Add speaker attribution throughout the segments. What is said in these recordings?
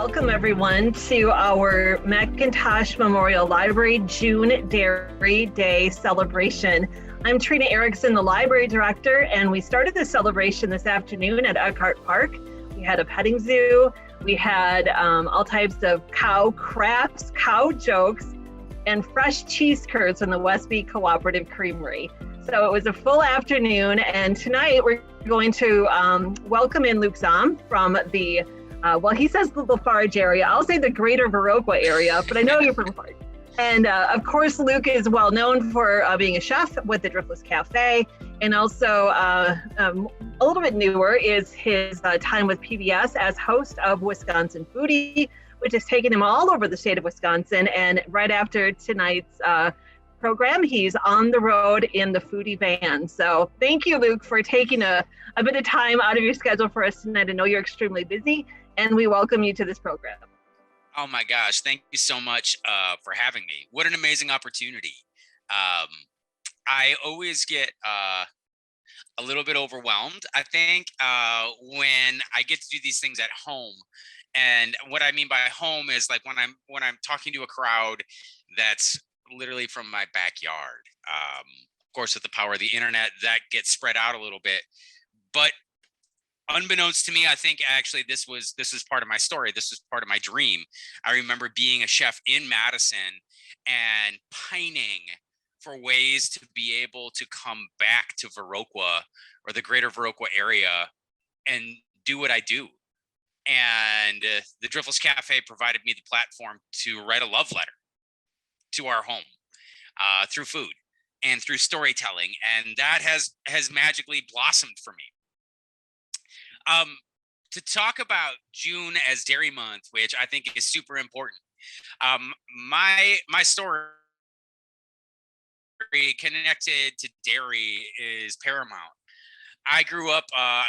Speaker 1: welcome everyone to our McIntosh Memorial Library June Dairy Day celebration. I'm Trina Erickson, the library director, and we started this celebration this afternoon at Eckhart Park. We had a petting zoo, we had all types of cow crafts, cow jokes, and fresh cheese curds from the Westby Cooperative Creamery. So it was a full afternoon, and tonight we're going to welcome in Luke Zahm from the he says the Lafarge area. I'll say the greater Viroqua area, but I know you're from Lafarge. And of course, Luke is well known for being a chef with the Driftless Cafe. And also a little bit newer is his time with PBS as host of Wisconsin Foodie, which has taken him all over the state of Wisconsin. And right after tonight's program, he's on the road in the Foodie van. So thank you, Luke, for taking a bit of time out of your schedule for us tonight. I know you're extremely busy, and we welcome you to this program.
Speaker 2: Oh my gosh, thank you so much for having me. What an amazing opportunity. I always get a little bit overwhelmed, I think, when I get to do these things at home. And what I mean by home is like when I'm talking to a crowd that's literally from my backyard. Of course, with the power of the internet, that gets spread out a little bit. But unbeknownst to me, I think actually this is part of my story. This is part of my dream. I remember being a chef in Madison and pining for ways to be able to come back to Viroqua or the greater Viroqua area and do what I do. And the Driftless Cafe provided me the platform to write a love letter to our home through food and through storytelling. And that has magically blossomed for me. To talk about June as Dairy Month, which I think is super important. My story connected to dairy is paramount. I grew up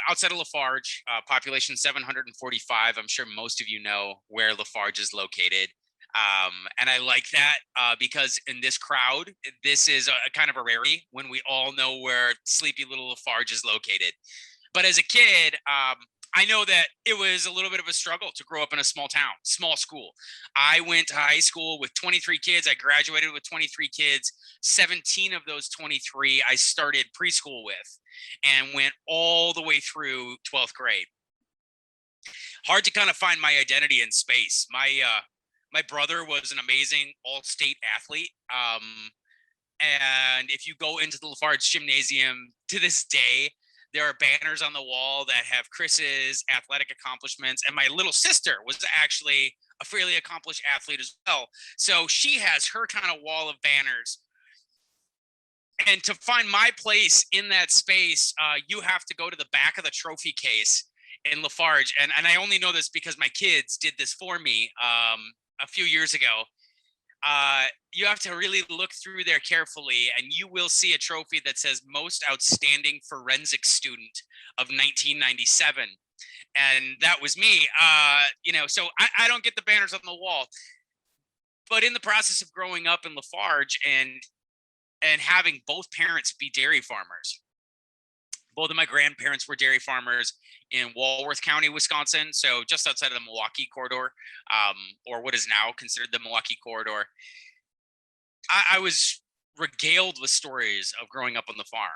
Speaker 2: outside of Lafarge, population 745. I'm sure most of you know where Lafarge is located. And I like that because in this crowd, this is a kind of a rarity when we all know where sleepy little Lafarge is located. But as a kid, I know that it was a little bit of a struggle to grow up in a small town, small school. I went to high school with 23 kids. I graduated with 23 kids. 17 of those 23 I started preschool with and went all the way through 12th grade. Hard to kind of find my identity in space. My brother was an amazing all-state athlete. And if you go into the Lafarge Gymnasium to this day, there are banners on the wall that have Chris's athletic accomplishments. And my little sister was actually a fairly accomplished athlete as well. So she has her kind of wall of banners. And to find my place in that space, you have to go to the back of the trophy case in Lafarge. And I only know this because my kids did this for me a few years ago. You have to really look through there carefully, and you will see a trophy that says Most Outstanding Forensic Student of 1997. And that was me. So I don't get the banners on the wall. But in the process of growing up in Lafarge and having both parents be dairy farmers, both of my grandparents were dairy farmers in Walworth County, Wisconsin, so just outside of the Milwaukee corridor, or what is now considered the Milwaukee corridor. I was regaled with stories of growing up on the farm.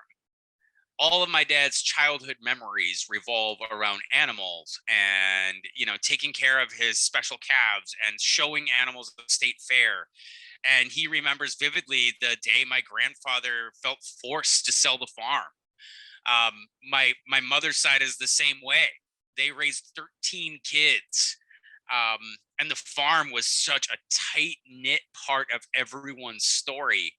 Speaker 2: All of my dad's childhood memories revolve around animals and, taking care of his special calves and showing animals at the state fair. And he remembers vividly the day my grandfather felt forced to sell the farm. My mother's side is the same way. They raised 13 kids. And the farm was such a tight-knit part of everyone's story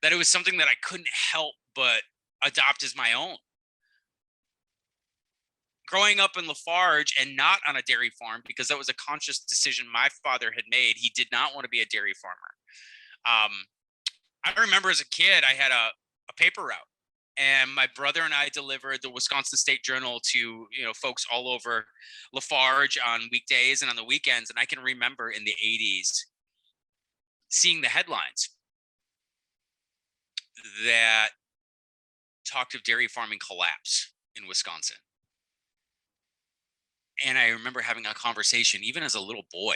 Speaker 2: that it was something that I couldn't help but adopt as my own. Growing up in Lafarge and not on a dairy farm, because that was a conscious decision my father had made. He did not want to be a dairy farmer. I remember as a kid, I had a paper route. And my brother and I delivered the Wisconsin State Journal to, folks all over Lafarge on weekdays and on the weekends. And I can remember in the 80s seeing the headlines that talked of dairy farming collapse in Wisconsin. And I remember having a conversation, even as a little boy,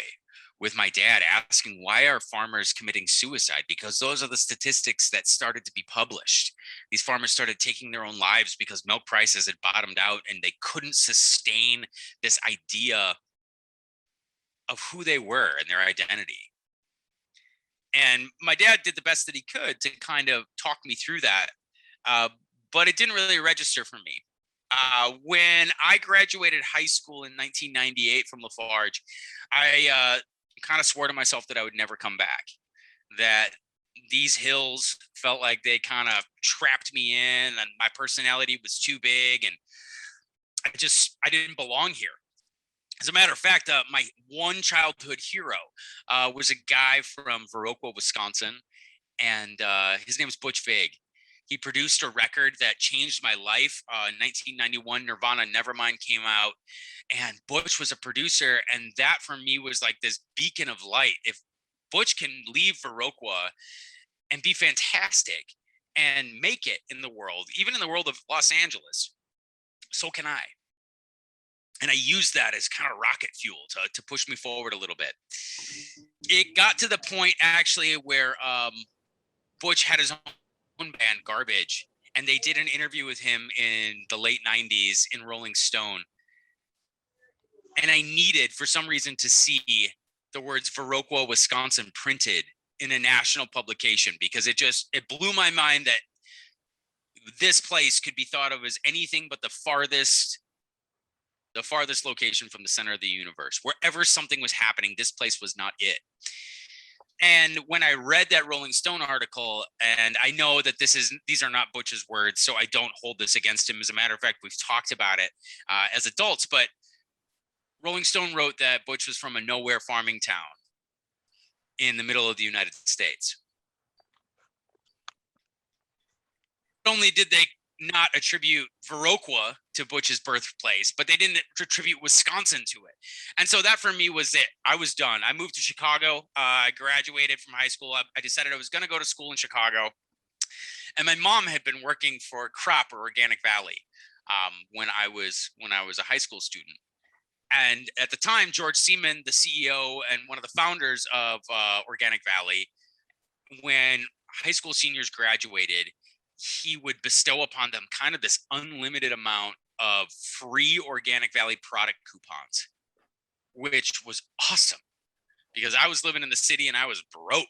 Speaker 2: with my dad, asking, why are farmers committing suicide? Because those are the statistics that started to be published. These farmers started taking their own lives because milk prices had bottomed out and they couldn't sustain this idea of who they were and their identity. And my dad did the best that he could to kind of talk me through that. But it didn't really register for me. When I graduated high school in 1998 from Lafarge, I kind of swore to myself that I would never come back, that these hills felt like they kind of trapped me in and my personality was too big and I didn't belong here. As a matter of fact, my one childhood hero was a guy from Viroqua, Wisconsin, and his name was Butch Vig. He produced a record that changed my life. In 1991, Nirvana Nevermind came out, and Butch was a producer, and that for me was like this beacon of light. If Butch can leave Viroqua and be fantastic and make it in the world, even in the world of Los Angeles, so can I. And I used that as kind of rocket fuel to push me forward a little bit. It got to the point actually where Butch had his own band, Garbage, and they did an interview with him in the late 90s in Rolling Stone. And I needed, for some reason, to see the words Viroqua, Wisconsin printed in a national publication, because it blew my mind that this place could be thought of as anything but the farthest location from the center of the universe. Wherever something was happening, this place was not it. And when I read that Rolling Stone article, and I know that these are not Butch's words, so I don't hold this against him. As a matter of fact, we've talked about it as adults, but Rolling Stone wrote that Butch was from a nowhere farming town in the middle of the United States. Not only did they not attribute Viroqua to Butch's birthplace, but they didn't attribute Wisconsin to it. And so that for me was it. I was done. I moved to Chicago. I graduated from high school. I decided I was going to go to school in Chicago. And my mom had been working for Crop or Organic Valley when I was a high school student. And at the time, George Seaman, the CEO and one of the founders of Organic Valley, when high school seniors graduated, he would bestow upon them kind of this unlimited amount of free Organic Valley product coupons, which was awesome because I was living in the city and I was broke.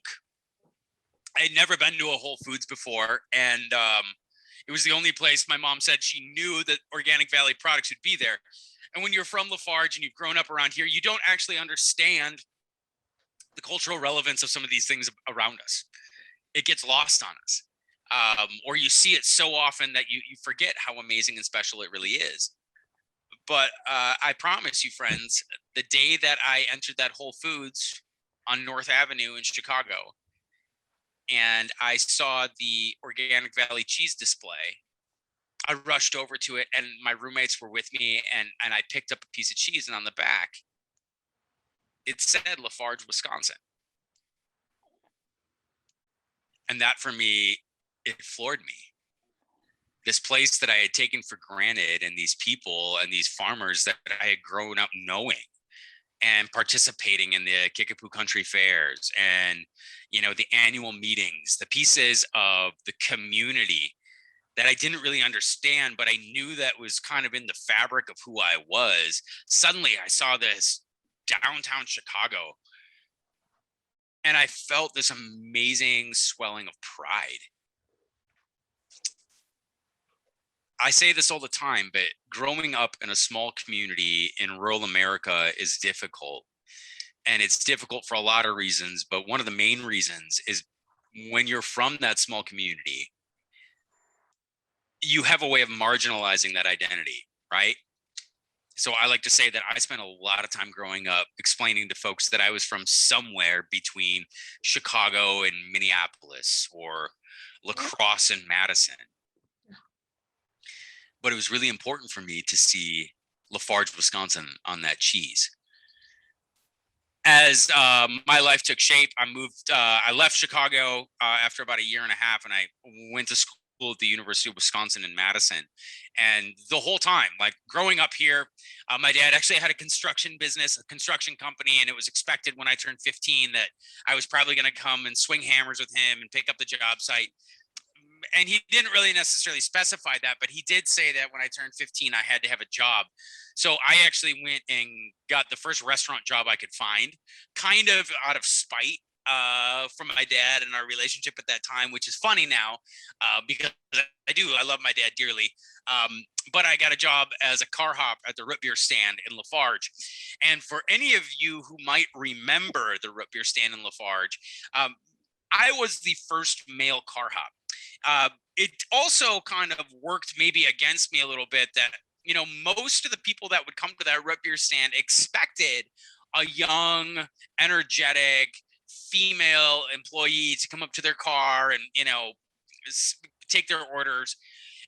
Speaker 2: I had never been to a Whole Foods before, and it was the only place my mom said she knew that Organic Valley products would be there. And when you're from Lafarge and you've grown up around here, you don't actually understand the cultural relevance of some of these things around us. It gets lost on us. Or you see it so often that you forget how amazing and special it really is. But I promise you, friends, the day that I entered that Whole Foods on North Avenue in Chicago, and I saw the Organic Valley cheese display, I rushed over to it, and my roommates were with me, and I picked up a piece of cheese, and on the back, it said Lafarge, Wisconsin. And that for me, it floored me. This place that I had taken for granted, and these people and these farmers that I had grown up knowing and participating in the Kickapoo Country Fairs and, the annual meetings, the pieces of the community that I didn't really understand, but I knew that was kind of in the fabric of who I was. Suddenly I saw this downtown Chicago and I felt this amazing swelling of pride. I say this all the time, but growing up in a small community in rural America is difficult. And it's difficult for a lot of reasons, but one of the main reasons is when you're from that small community, you have a way of marginalizing that identity, right? So I like to say that I spent a lot of time growing up explaining to folks that I was from somewhere between Chicago and Minneapolis or La Crosse and Madison. But it was really important for me to see Lafarge, Wisconsin on that cheese. As my life took shape, I left Chicago after about a year and a half, and I went to school at the University of Wisconsin in Madison. And the whole time, like growing up here, my dad actually had a construction business, a construction company, and it was expected when I turned 15 that I was probably going to come and swing hammers with him and pick up the job site. And he didn't really necessarily specify that, but he did say that when I turned 15, I had to have a job. So I actually went and got the first restaurant job I could find, kind of out of spite from my dad and our relationship at that time, which is funny now because I love my dad dearly. But I got a job as a car hop at the root beer stand in Lafarge. And for any of you who might remember the root beer stand in Lafarge, I was the first male car hop. It also kind of worked maybe against me a little bit that, you know, most of the people that would come to that root beer stand expected a young, energetic female employee to come up to their car and, you know, take their orders.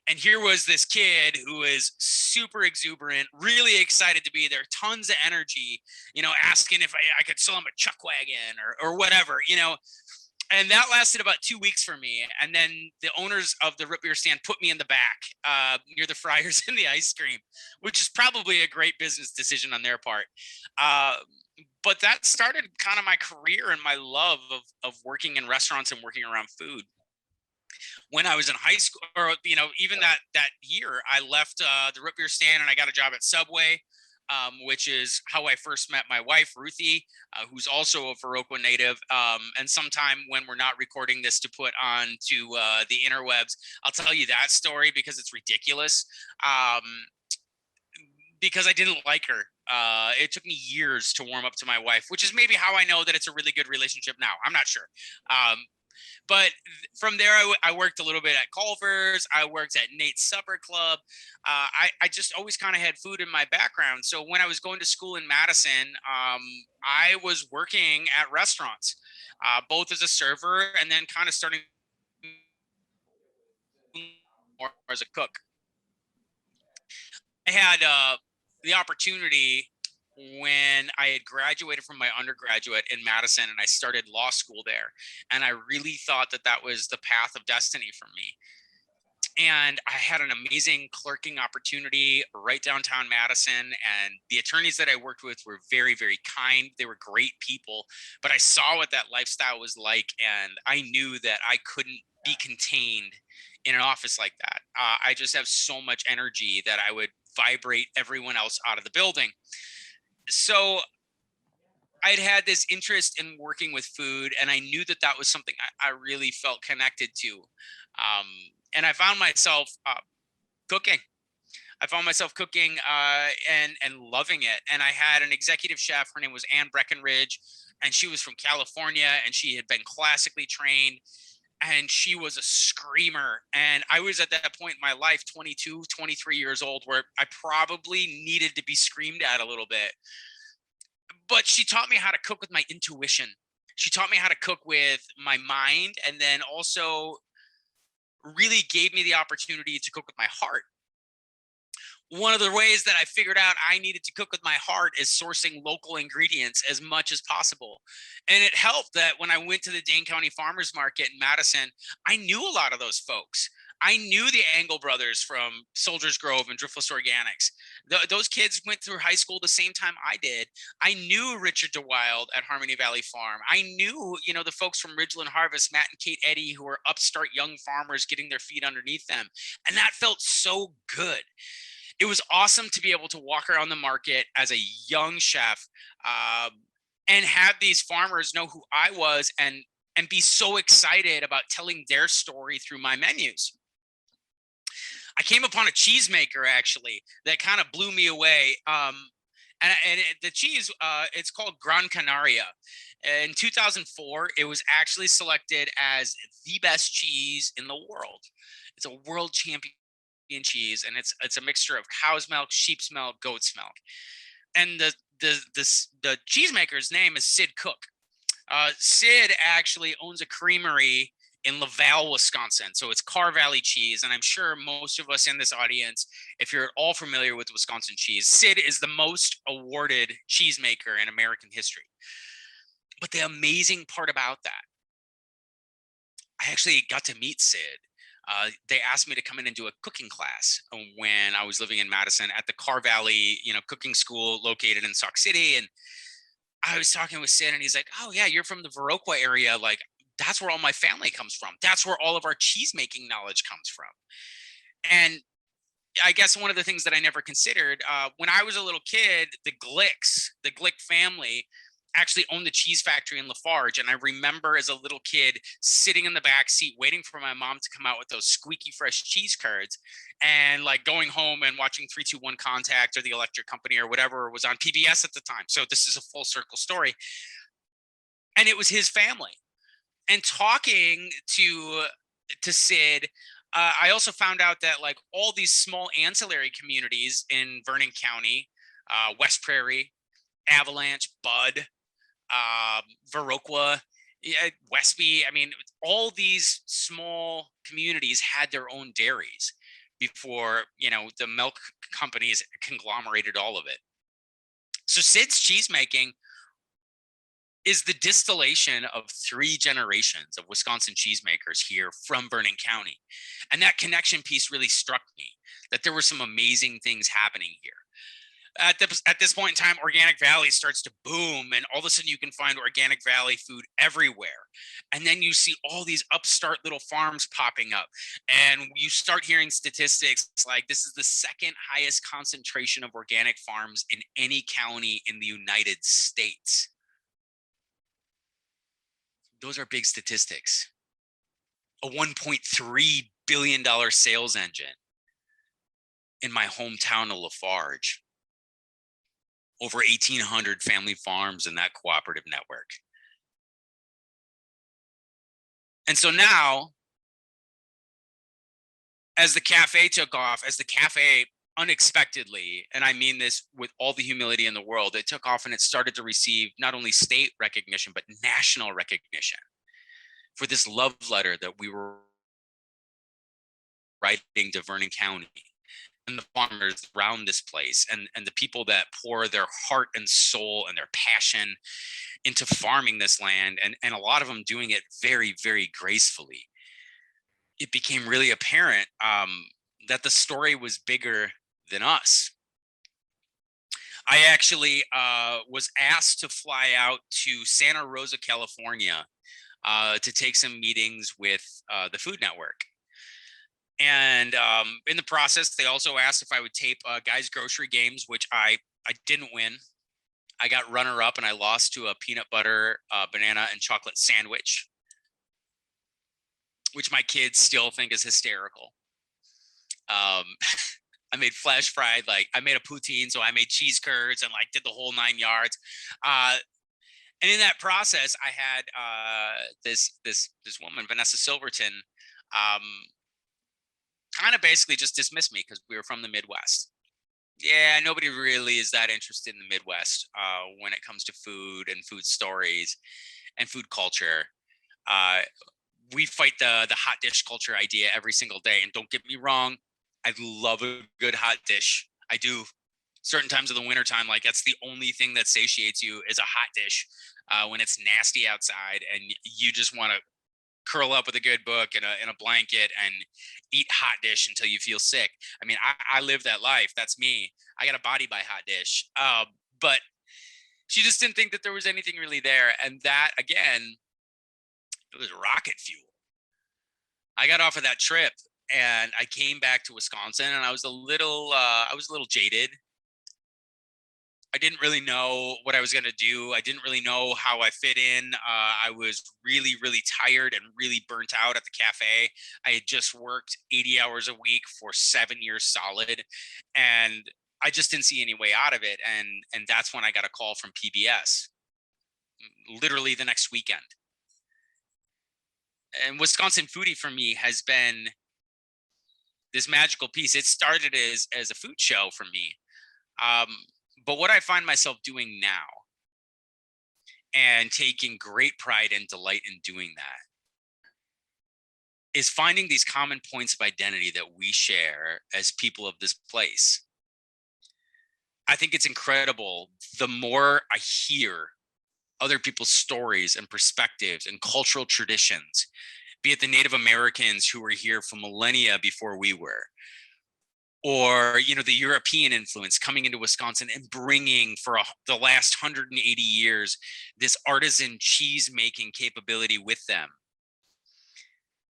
Speaker 2: And here was this kid who is super exuberant, really excited to be there, tons of energy, you know, asking if I could sell him a chuck wagon or whatever, you know. And that lasted about 2 weeks for me. And then the owners of the root beer stand put me in the back near the fryers and the ice cream, which is probably a great business decision on their part. But that started kind of my career and my love of working in restaurants and working around food. When I was in high school, or, you know, even that year, I left the root beer stand and I got a job at Subway. Which is how I first met my wife, Ruthie, who's also a Viroqua native. And sometime when we're not recording this to put on to the interwebs, I'll tell you that story because it's ridiculous. Because I didn't like her. It took me years to warm up to my wife, which is maybe how I know that it's a really good relationship now. I'm not sure. But from there, I worked a little bit at Culver's. I worked at Nate's Supper Club. I just always kind of had food in my background. So when I was going to school in Madison, I was working at restaurants, both as a server and then kind of starting more as a cook. I had the opportunity when I had graduated from my undergraduate in Madison and I started law school there. And I really thought that that was the path of destiny for me. And I had an amazing clerking opportunity right downtown Madison. And the attorneys that I worked with were very, very kind. They were great people. But I saw what that lifestyle was like. And I knew that I couldn't be contained in an office like that. I just have so much energy that I would vibrate everyone else out of the building. So I'd had this interest in working with food, and I knew that that was something I really felt connected to. And I found myself cooking. I found myself cooking and loving it. And I had an executive chef. Her name was Ann Breckenridge, and she was from California, and she had been classically trained. And she was a screamer. And I was at that point in my life, 22, 23 years old, where I probably needed to be screamed at a little bit. But she taught me how to cook with my intuition. She taught me how to cook with my mind, and then also really gave me the opportunity to cook with my heart. One of the ways that I figured out I needed to cook with my heart is sourcing local ingredients as much as possible. And it helped that when I went to the Dane County Farmers Market in Madison, I knew a lot of those folks. I knew the Angle brothers from Soldiers Grove and Driftless Organics. Those kids went through high school the same time I did. I knew Richard DeWild at Harmony Valley Farm. I knew, you know, the folks from Ridgeland Harvest, Matt and Kate Eddy, who are upstart young farmers getting their feet underneath them. And that felt so good. It was awesome to be able to walk around the market as a young chef and have these farmers know who I was and be so excited about telling their story through my menus. I came upon a cheesemaker actually that kind of blew me away. The cheese, it's called Gran Canaria. In 2004, it was actually selected as the best cheese in the world. It's a world champion cheese, and it's a mixture of cow's milk, sheep's milk, goat's milk. And the cheesemaker's name is Sid Cook. Sid actually owns a creamery in Laval, Wisconsin. So it's Carr Valley cheese. And I'm sure most of us in this audience, if you're at all familiar with Wisconsin cheese, Sid is the most awarded cheesemaker in American history. But the amazing part about that, I actually got to meet Sid. they asked me to come in and do a cooking class when I was living in Madison at the Car Valley, cooking school located in Sauk City. And I was talking with Sid, and he's like, "Oh yeah, you're from the Viroqua area. Like, that's where all my family comes from. That's where all of our cheese making knowledge comes from." And I guess one of the things that I never considered, when I was a little kid, the Glick family actually owned the cheese factory in Lafarge. And I remember as a little kid sitting in the back seat waiting for my mom to come out with those squeaky fresh cheese curds, and like going home and watching 3-2-1 Contact or The Electric Company or whatever was on PBS at the time. So this is a full circle story. And it was his family. And talking to Sid, I also found out that like all these small ancillary communities in Vernon County, West Prairie, Avalanche, Bud, Viroqua, yeah, Westby. I mean, all these small communities had their own dairies before, the milk companies conglomerated all of it. So Sid's cheesemaking is the distillation of 3 generations of Wisconsin cheesemakers here from Vernon County. And that connection piece really struck me, that there were some amazing things happening here. At this point in time, Organic Valley starts to boom, and all of a sudden you can find Organic Valley food everywhere. And then you see all these upstart little farms popping up, and you start hearing statistics like this is the second highest concentration of organic farms in any county in the United States. Those are big statistics. A $1.3 billion sales engine in my hometown of Lafarge. Over 1,800 family farms in that cooperative network. And so now, as the cafe took off, as the cafe unexpectedly, and I mean this with all the humility in the world, it took off and it started to receive not only state recognition, but national recognition for this love letter that we were writing to Vernon County and the farmers around this place, and the people that pour their heart and soul and their passion into farming this land, and a lot of them doing it very, very gracefully. It became really apparent that the story was bigger than us. I actually was asked to fly out to Santa Rosa, California, to take some meetings with the Food Network. And in the process, they also asked if I would tape Guys Grocery Games, which I didn't win. I got runner up, and I lost to a peanut butter, banana, and chocolate sandwich, which my kids still think is hysterical. I made flash fried, like I made a poutine, so I made cheese curds and like did the whole 9 yards. And in that process, I had this woman, Vanessa Silverton, kind of basically just dismissed me because we were from the Midwest. Yeah, nobody really is that interested in the Midwest when it comes to food and food stories and food culture. We fight the hot dish culture idea every single day. And don't get me wrong, I love a good hot dish. I do. Certain times of the wintertime, like that's the only thing that satiates you is a hot dish when it's nasty outside and you just want to curl up with a good book and a blanket and eat hot dish until you feel sick. I mean, I live that life. That's me. I got a body by hot dish. But she just didn't think that there was anything really there. And that, again, it was rocket fuel. I got off of that trip and I came back to Wisconsin, and I was a little jaded. I didn't really know what I was going to do. I didn't really know how I fit in. I was really, really tired and really burnt out at the cafe. I had just worked 80 hours a week for 7 years solid, and I just didn't see any way out of it. And that's when I got a call from PBS, literally the next weekend. And Wisconsin Foodie for me has been this magical piece. It started as a food show for me. But what I find myself doing now, and taking great pride and delight in doing that, is finding these common points of identity that we share as people of this place. I think it's incredible. The more I hear other people's stories and perspectives and cultural traditions be it the Native Americans who were here for millennia before we were, or the European influence coming into Wisconsin and bringing for the last 180 years this artisan cheese making capability with them,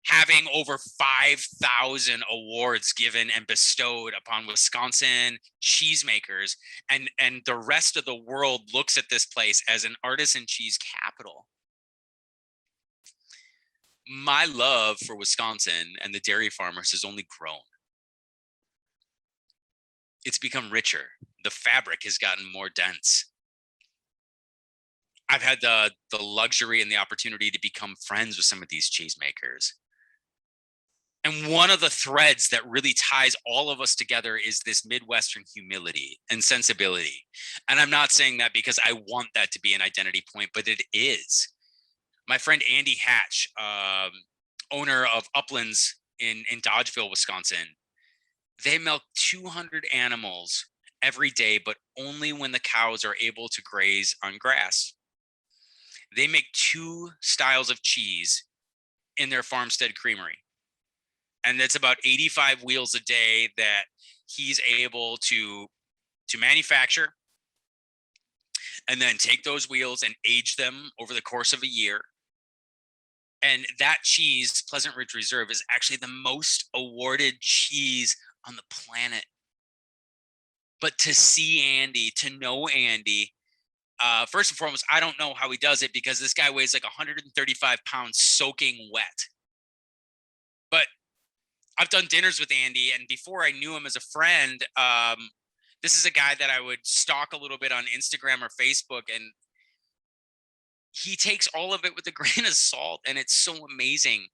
Speaker 2: having over 5,000 awards given and bestowed upon Wisconsin cheesemakers, and the rest of the world looks at this place as an artisan cheese capital. My love for Wisconsin and the dairy farmers has only grown. It's become richer. The fabric has gotten more dense. I've had the luxury and the opportunity to become friends with some of these cheesemakers. And one of the threads that really ties all of us together is this Midwestern humility and sensibility. And I'm not saying that because I want that to be an identity point, but it is. My friend Andy Hatch, owner of Uplands in Dodgeville, Wisconsin, they milk 200 animals every day, but only when the cows are able to graze on grass. They make 2 styles of cheese in their farmstead creamery. And it's about 85 wheels a day that he's able to manufacture, and then take those wheels and age them over the course of a year. And that cheese, Pleasant Ridge Reserve, is actually the most awarded cheese on the planet. But to see Andy, to know Andy, first and foremost, I don't know how he does it, because this guy weighs like 135 pounds soaking wet. But I've done dinners with Andy, and before I knew him as a friend, this is a guy that I would stalk a little bit on Instagram or Facebook, and he takes all of it with a grain of salt, and it's so amazing.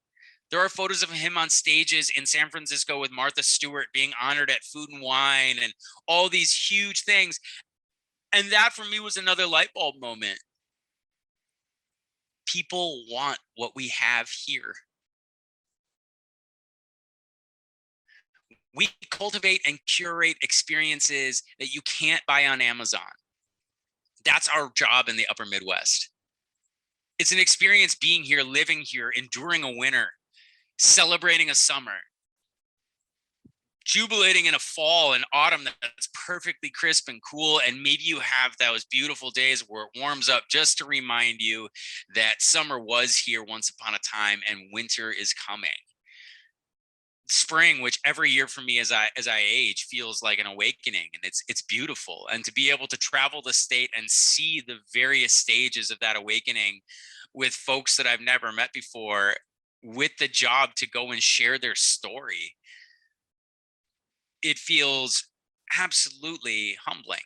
Speaker 2: There are photos of him on stages in San Francisco with Martha Stewart being honored at Food and Wine and all these huge things. And that for me was another light bulb moment. People want what we have here. We cultivate and curate experiences that you can't buy on Amazon. That's our job in the upper Midwest. It's an experience being here, living here, enduring a winter, celebrating a summer, jubilating in a fall and autumn that's perfectly crisp and cool. And maybe you have those beautiful days where it warms up just to remind you that summer was here once upon a time and winter is coming. Spring, which every year for me as I age feels like an awakening, and it's beautiful. And to be able to travel the state and see the various stages of that awakening with folks that I've never met before, with the job to go and share their story, it feels absolutely humbling.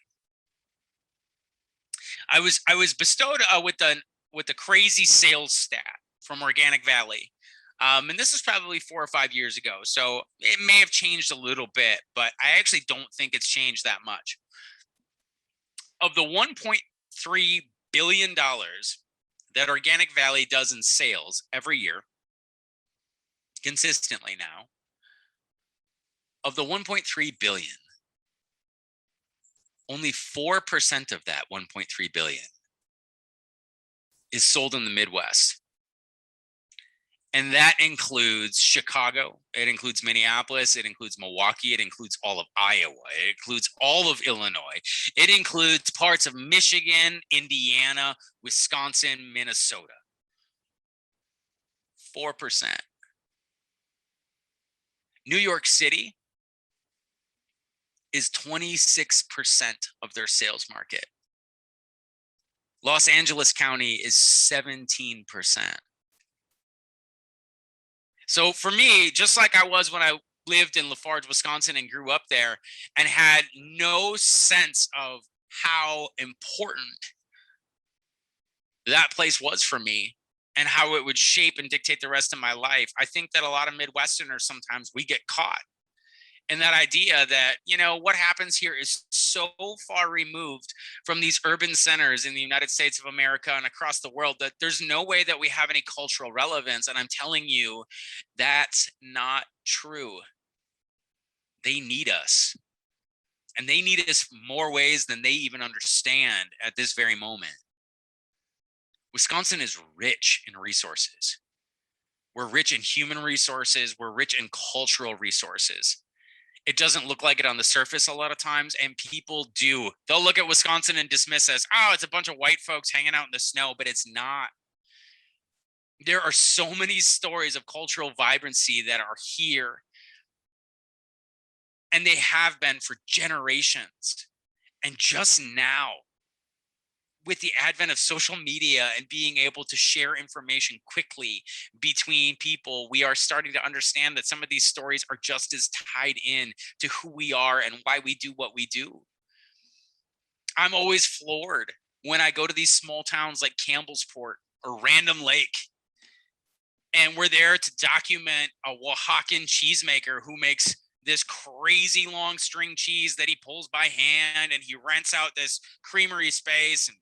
Speaker 2: I was bestowed with the crazy sales stat from Organic Valley. And this is probably 4 or 5 years ago, so it may have changed a little bit, but I actually don't think it's changed that much. Of the $1.3 billion that Organic Valley does in sales every year, consistently now, of the 1.3 billion, only 4% of that 1.3 billion is sold in the Midwest. And that includes Chicago, it includes Minneapolis, it includes Milwaukee, it includes all of Iowa, it includes all of Illinois, it includes parts of Michigan, Indiana, Wisconsin, Minnesota. 4%. New York City is 26% of their sales market. Los Angeles County is 17%. So for me, just like I was when I lived in Lafarge, Wisconsin and grew up there and had no sense of how important that place was for me and how it would shape and dictate the rest of my life, I think that a lot of Midwesterners, sometimes we get caught in that idea that, what happens here is so far removed from these urban centers in the United States of America and across the world that there's no way that we have any cultural relevance. And I'm telling you, that's not true. They need us. And they need us more ways than they even understand at this very moment. Wisconsin is rich in resources. We're rich in human resources. We're rich in cultural resources. It doesn't look like it on the surface a lot of times, and people do. They'll look at Wisconsin and dismiss us. Oh, it's a bunch of white folks hanging out in the snow, but it's not. There are so many stories of cultural vibrancy that are here, and they have been for generations. And just now, with the advent of social media and being able to share information quickly between people, we are starting to understand that some of these stories are just as tied in to who we are and why we do what we do. I'm always floored when I go to these small towns like Campbellsport or Random Lake, and we're there to document a Oaxacan cheesemaker who makes this crazy long string cheese that he pulls by hand, and he rents out this creamery space and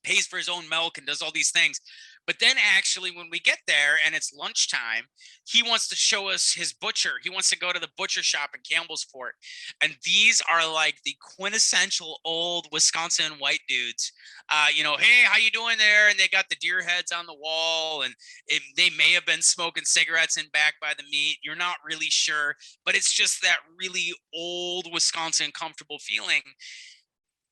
Speaker 2: pays for his own milk and does all these things. But then actually when we get there and it's lunchtime, he wants to show us his butcher. He wants to go to the butcher shop in Campbellsport. And these are like the quintessential old Wisconsin white dudes. Hey, how you doing there? And they got the deer heads on the wall, and they may have been smoking cigarettes in back by the meat. You're not really sure, but it's just that really old Wisconsin comfortable feeling.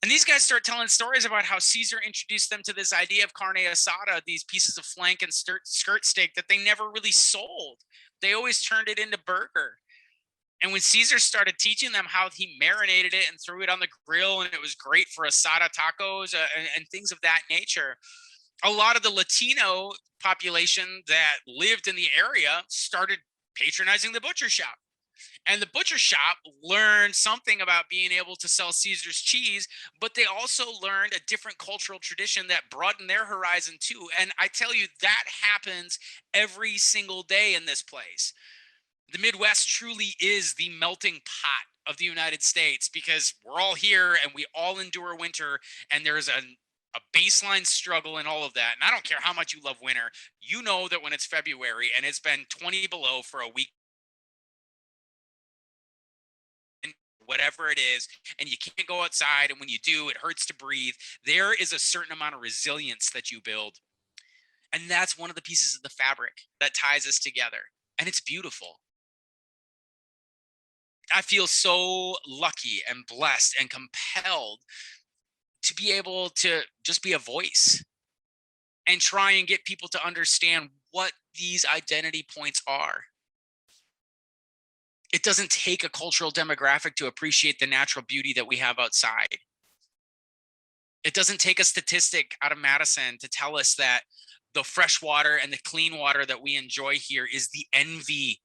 Speaker 2: And these guys start telling stories about how Caesar introduced them to this idea of carne asada, these pieces of flank and skirt steak that they never really sold. They always turned it into burger. And when Caesar started teaching them how he marinated it and threw it on the grill, and it was great for asada tacos and things of that nature, a lot of the Latino population that lived in the area started patronizing the butcher shop. And the butcher shop learned something about being able to sell Caesar's cheese, but they also learned a different cultural tradition that broadened their horizon too. And I tell you, that happens every single day in this place. The Midwest truly is the melting pot of the United States, because we're all here and we all endure winter, and there's a baseline struggle in all of that. And I don't care how much you love winter, you know that when it's February and it's been 20 below for a week, whatever it is, and you can't go outside, and when you do, it hurts to breathe, there is a certain amount of resilience that you build. And that's one of the pieces of the fabric that ties us together. And it's beautiful. I feel so lucky and blessed and compelled to be able to just be a voice and try and get people to understand what these identity points are. It doesn't take a cultural demographic to appreciate the natural beauty that we have outside. It doesn't take a statistic out of Madison to tell us that the fresh water and the clean water that we enjoy here is the envy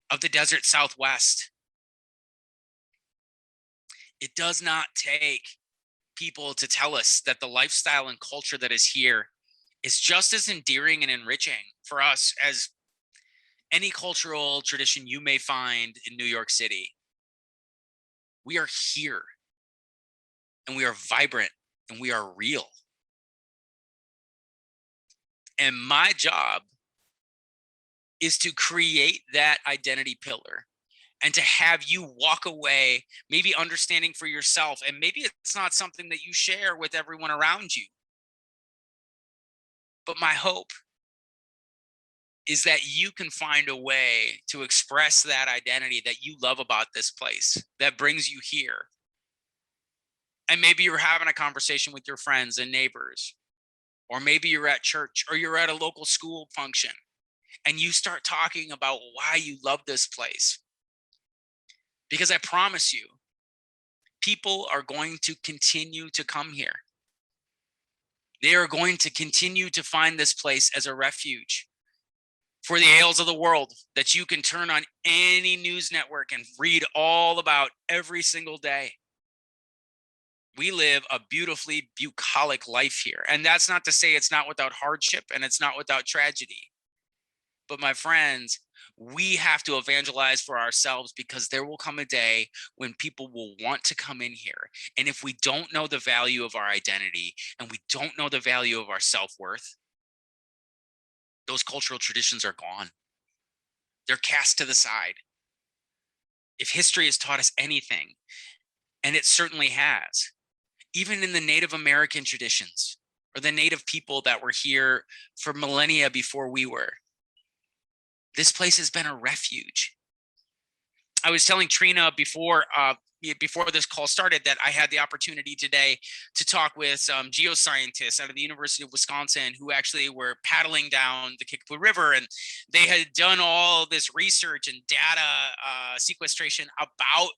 Speaker 2: of the desert Southwest. It does not take people to tell us that the lifestyle and culture that is here is just as endearing and enriching for us as any cultural tradition you may find in New York City. We are here, and we are vibrant, and we are real. And my job is to create that identity pillar and to have you walk away, maybe understanding for yourself. And maybe it's not something that you share with everyone around you. But my hope is that you can find a way to express that identity that you love about this place, that brings you here. And maybe you're having a conversation with your friends and neighbors, or maybe you're at church, or you're at a local school function, and you start talking about why you love this place. Because I promise you, people are going to continue to come here. They are going to continue to find this place as a refuge for the ails of the world that you can turn on any news network and read all about every single day. We live a beautifully bucolic life here. And that's not to say it's not without hardship and it's not without tragedy. But my friends, we have to evangelize for ourselves, because there will come a day when people will want to come in here. And if we don't know the value of our identity and we don't know the value of our self-worth, those cultural traditions are gone. They're cast to the side. If history has taught us anything, and it certainly has, even in the Native American traditions or the Native people that were here for millennia before we were, This place has been a refuge. I was telling Trina before this call started that I had the opportunity today to talk with some geoscientists out of the University of Wisconsin who actually were paddling down the Kickapoo River, and they had done all this research and data sequestration about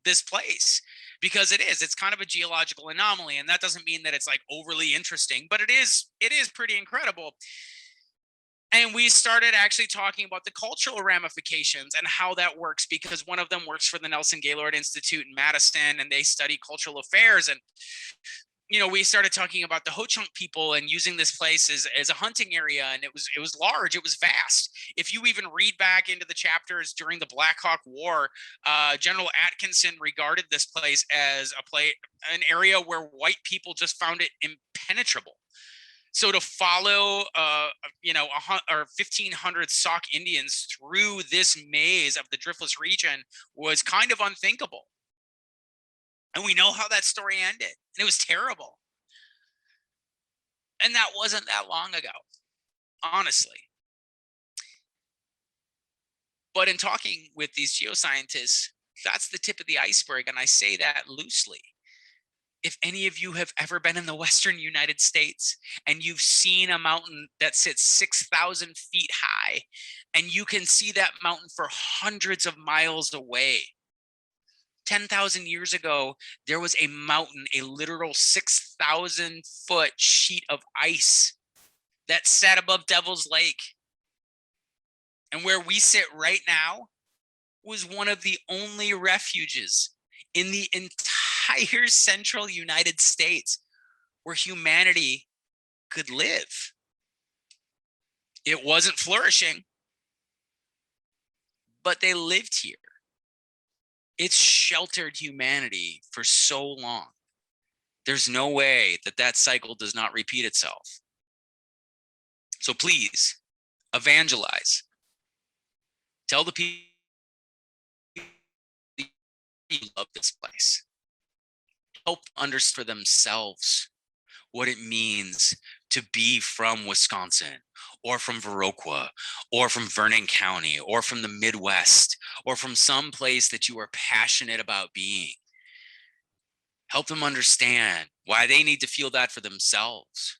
Speaker 2: this place, because it's kind of a geological anomaly, and that doesn't mean that it's like overly interesting, but it is pretty incredible. And we started actually talking about the cultural ramifications and how that works, because one of them works for the Nelson Gaylord Institute in Madison, and they study cultural affairs. And, we started talking about the Ho-Chunk people and using this place as a hunting area. And it was large, it was vast. If you even read back into the chapters during the Black Hawk War, General Atkinson regarded this place as an area where white people just found it impenetrable. So to follow, 1,500 Sauk Indians through this maze of the Driftless region was kind of unthinkable. And we know how that story ended. And it was terrible. And that wasn't that long ago, honestly. But in talking with these geoscientists, that's the tip of the iceberg. And I say that loosely. If any of you have ever been in the Western United States and you've seen a mountain that sits 6,000 feet high, and you can see that mountain for hundreds of miles away. 10,000 years ago, there was a mountain, a literal 6,000 foot sheet of ice that sat above Devil's Lake. And where we sit right now was one of the only refuges in the entire central United States where humanity could live. It wasn't flourishing, but they lived here. It's sheltered humanity for so long. There's no way that cycle does not repeat itself. So please, evangelize. Tell the people you love this place. Help understand for themselves what it means to be from Wisconsin, or from Viroqua, or from Vernon County, or from the Midwest, or from some place that you are passionate about being. Help them understand why they need to feel that for themselves.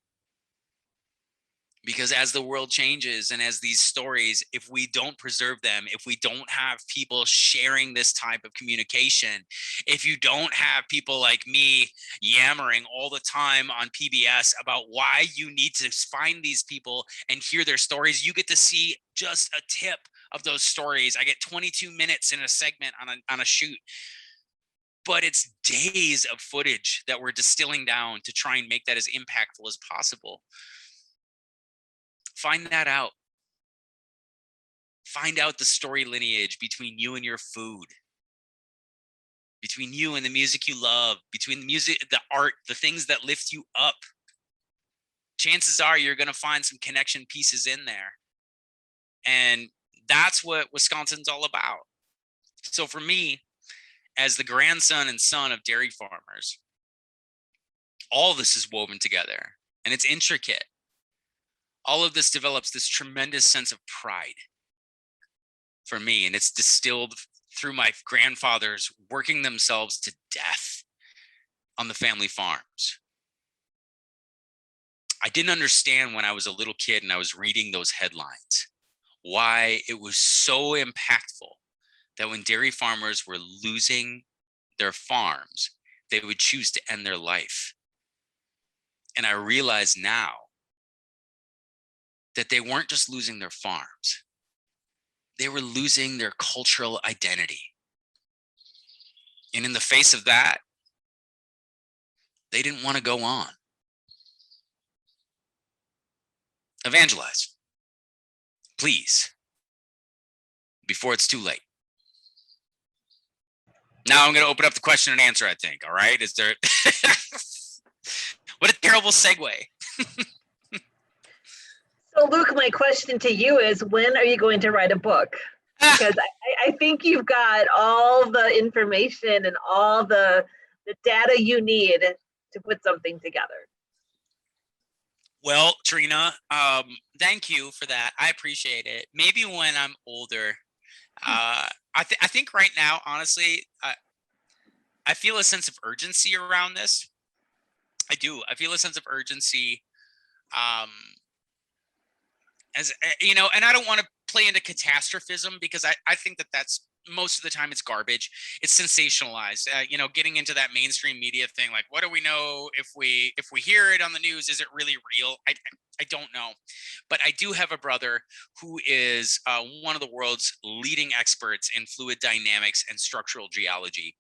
Speaker 2: Because as the world changes, and as these stories, if we don't preserve them, if we don't have people sharing this type of communication, if you don't have people like me yammering all the time on PBS about why you need to find these people and hear their stories, you get to see just a tip of those stories. I get 22 minutes in a segment on a shoot. But it's days of footage that we're distilling down to try and make that as impactful as possible. Find that out. Find out the story lineage between you and your food, between you and the music you love, between the music, the art, the things that lift you up. Chances are you're going to find some connection pieces in there. And that's what Wisconsin's all about. So for me, as the grandson and son of dairy farmers, all of this is woven together, and it's intricate. All of this develops this tremendous sense of pride for me, and it's distilled through my grandfathers working themselves to death on the family farms. I didn't understand when I was a little kid and I was reading those headlines why it was so impactful that when dairy farmers were losing their farms, they would choose to end their life. And I realize now that they weren't just losing their farms, they were losing their cultural identity. And in the face of that, they didn't want to go on. Evangelize, please, before it's too late. Now I'm going to open up the question and answer, I think. All right. Is there, what a terrible segue.
Speaker 1: So Luke, my question to you is, when are you going to write a book? Because I think you've got all the information and all the data you need to put something together.
Speaker 2: Well, Trina, thank you for that. I appreciate it. Maybe when I'm older, I think right now, honestly, I feel a sense of urgency around this. I do. I feel a sense of urgency, um, and I don't want to play into catastrophism because I think that that's most of the time it's garbage. It's sensationalized. Getting into that mainstream media thing, like what do we know if we hear it on the news? Is it really real? I don't know, but I do have a brother who is one of the world's leading experts in fluid dynamics and structural geology.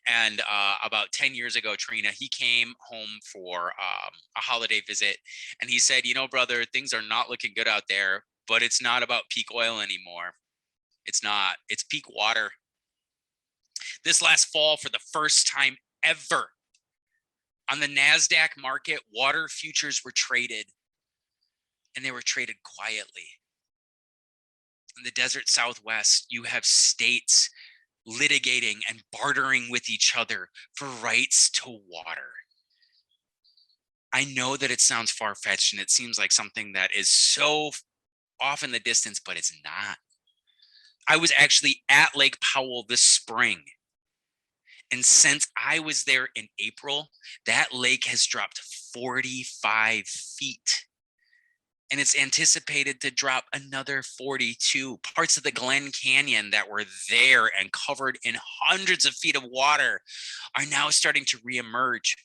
Speaker 2: And about 10 years ago, Trina, he came home for a holiday visit, and he said, brother, things are not looking good out there, but it's not about peak oil anymore. It's not. It's peak water. This last fall, for the first time ever, on the NASDAQ market, water futures were traded, and they were traded quietly. In the desert Southwest, you have states litigating and bartering with each other for rights to water. I know that it sounds far-fetched and it seems like something that is so off in the distance, but it's not. I was actually at Lake Powell this spring. And since I was there in April, that lake has dropped 45 feet. And it's anticipated to drop another 42. Parts of the Glen Canyon that were there and covered in hundreds of feet of water are now starting to reemerge.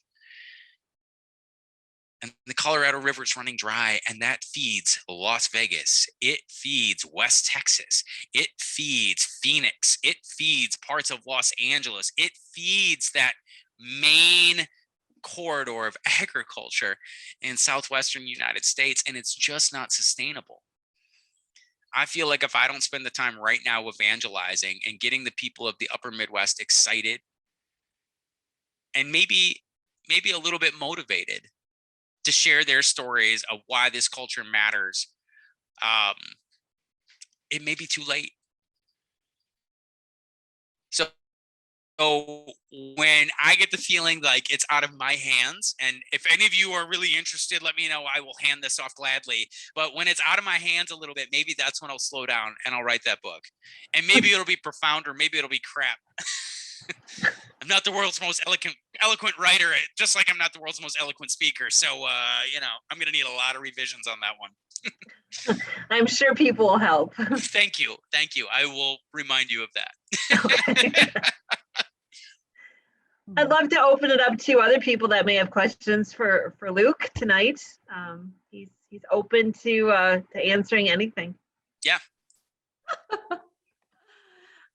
Speaker 2: And the Colorado River is running dry, and that feeds Las Vegas. It feeds West Texas. It feeds Phoenix. It feeds parts of Los Angeles. It feeds that main corridor of agriculture in southwestern United States, and it's just not sustainable. I feel like if I don't spend the time right now evangelizing and getting the people of the upper Midwest excited and maybe a little bit motivated to share their stories of why this culture matters, it may be too late. So when I get the feeling like it's out of my hands, and if any of you are really interested, let me know. I will hand this off gladly. But when it's out of my hands a little bit, maybe that's when I'll slow down and I'll write that book. And maybe it'll be profound, or maybe it'll be crap. I'm not the world's most eloquent writer, just like I'm not the world's most eloquent speaker. So, I'm going to need a lot of revisions on that one.
Speaker 1: I'm sure people will help.
Speaker 2: Thank you. I will remind you of that.
Speaker 1: Okay. I'd love to open it up to other people that may have questions for Luke tonight. He's open to answering anything.
Speaker 2: Yeah.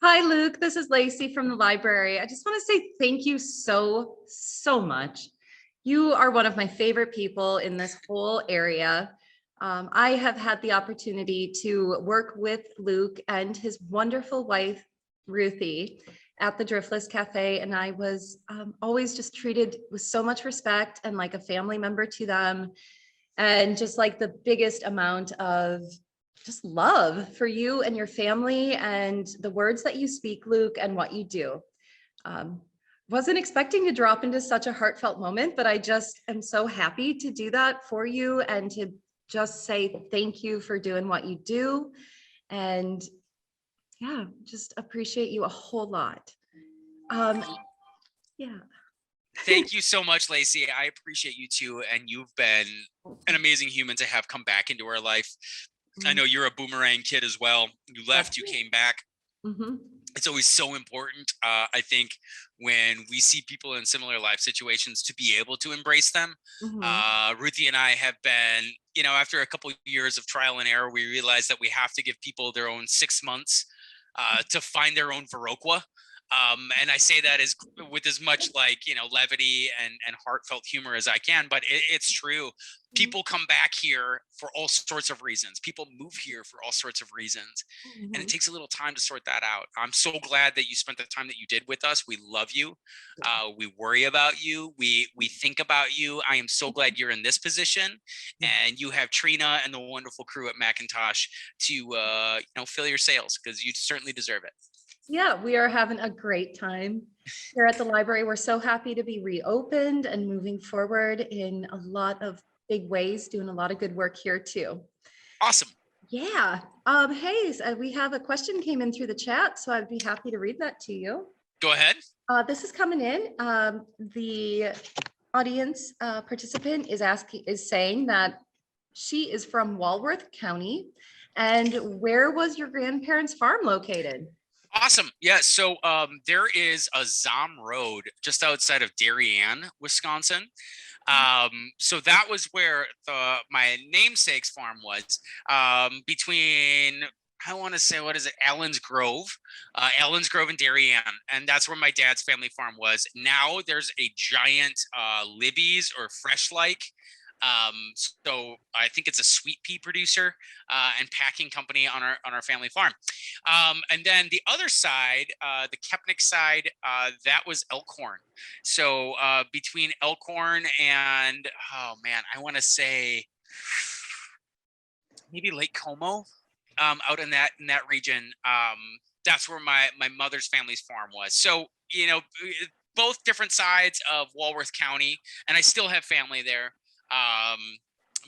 Speaker 3: Hi, Luke. This is Lacey from the library. I just want to say thank you so much. You are one of my favorite people in this whole area. I have had the opportunity to work with Luke and his wonderful wife, Ruthie, at the Driftless Cafe, and I was always just treated with so much respect and like a family member to them, and just like the biggest amount of just love for you and your family and the words that you speak, Luke, and what you do. Wasn't expecting to drop into such a heartfelt moment, but I just am so happy to do that for you and to just say thank you for doing what you do. And yeah, just appreciate you a whole lot. Yeah.
Speaker 2: Thank you so much, Lacey. I appreciate you too. And you've been an amazing human to have come back into our life. I know you're a boomerang kid as well. You left, you came back.
Speaker 3: Mm-hmm.
Speaker 2: It's always so important, I think, when we see people in similar life situations to be able to embrace them.
Speaker 3: Mm-hmm.
Speaker 2: Ruthie and I have been, after a couple of years of trial and error, we realized that we have to give people their own 6 months to find their own Viroqua. And I say that with as much levity and heartfelt humor as I can, but it's true. People come back here for all sorts of reasons. People move here for all sorts of reasons. And it takes a little time to sort that out. I'm so glad that you spent the time that you did with us. We love you. We worry about you. We think about you. I am so glad you're in this position, and you have Trina and the wonderful crew at Macintosh to fill your sails, because you certainly deserve it.
Speaker 3: Yeah, we are having a great time here at the library. We're so happy to be reopened and moving forward in a lot of big ways, doing a lot of good work here too.
Speaker 2: Awesome.
Speaker 3: Yeah. Hey, we have a question came in through the chat, so I'd be happy to read that to you.
Speaker 2: Go ahead.
Speaker 3: This is coming in. The audience participant is saying that she is from Walworth County, and where was your grandparents' farm located?
Speaker 2: Awesome. Yeah. So there is a Zahm Road just outside of Darien, Wisconsin. So that was where my namesake's farm was, between, I want to say, what is it, Allen's Grove and Darien, and that's where my dad's family farm was. Now there's a giant Libby's or Fresh Like. So I think it's a sweet pea producer and packing company on our family farm. And then the other side, the Kepnick side, that was Elkhorn. So between Elkhorn and, oh man, I want to say maybe Lake Como, out in that region. That's where my mother's family's farm was. So, you know, both different sides of Walworth County, and I still have family there.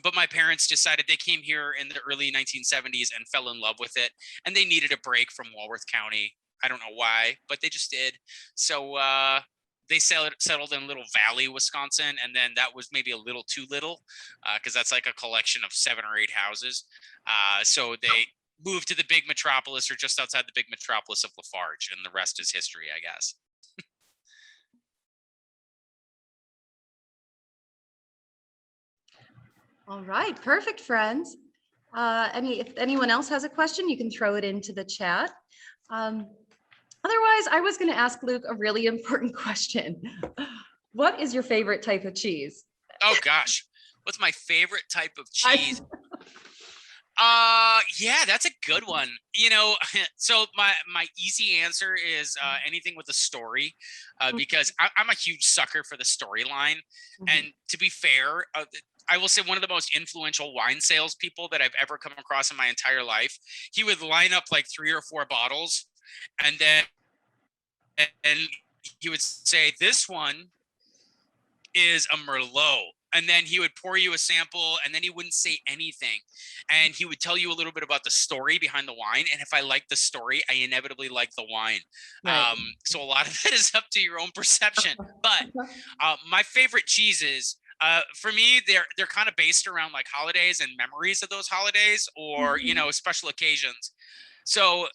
Speaker 2: But my parents decided, they came here in the early 1970s and fell in love with it, and they needed a break from Walworth County. I don't know why, but they just did. So they settled in Little Valley, Wisconsin, and then that was maybe a little too little, because that's like a collection of 7 or 8 houses. So they moved to the big metropolis, or just outside the big metropolis of Lafarge, and the rest is history, I guess.
Speaker 3: All right, perfect, friends. If anyone else has a question, you can throw it into the chat. Otherwise, I was going to ask Luke a really important question. What is your favorite type of cheese?
Speaker 2: Oh gosh, what's my favorite type of cheese? Yeah, that's a good one. You know, so my easy answer is anything with a story, because I'm a huge sucker for the storyline. And to be fair, I will say one of the most influential wine salespeople that I've ever come across in my entire life. He would line up like 3 or 4 bottles, and he would say, "This one is a Merlot." And then he would pour you a sample, and then he wouldn't say anything. And he would tell you a little bit about the story behind the wine. And if I like the story, I inevitably like the wine.
Speaker 3: Right.
Speaker 2: So a lot of it is up to your own perception. But my favorite cheeses, for me, they're kind of based around like holidays and memories of those holidays, or, you know, special occasions. So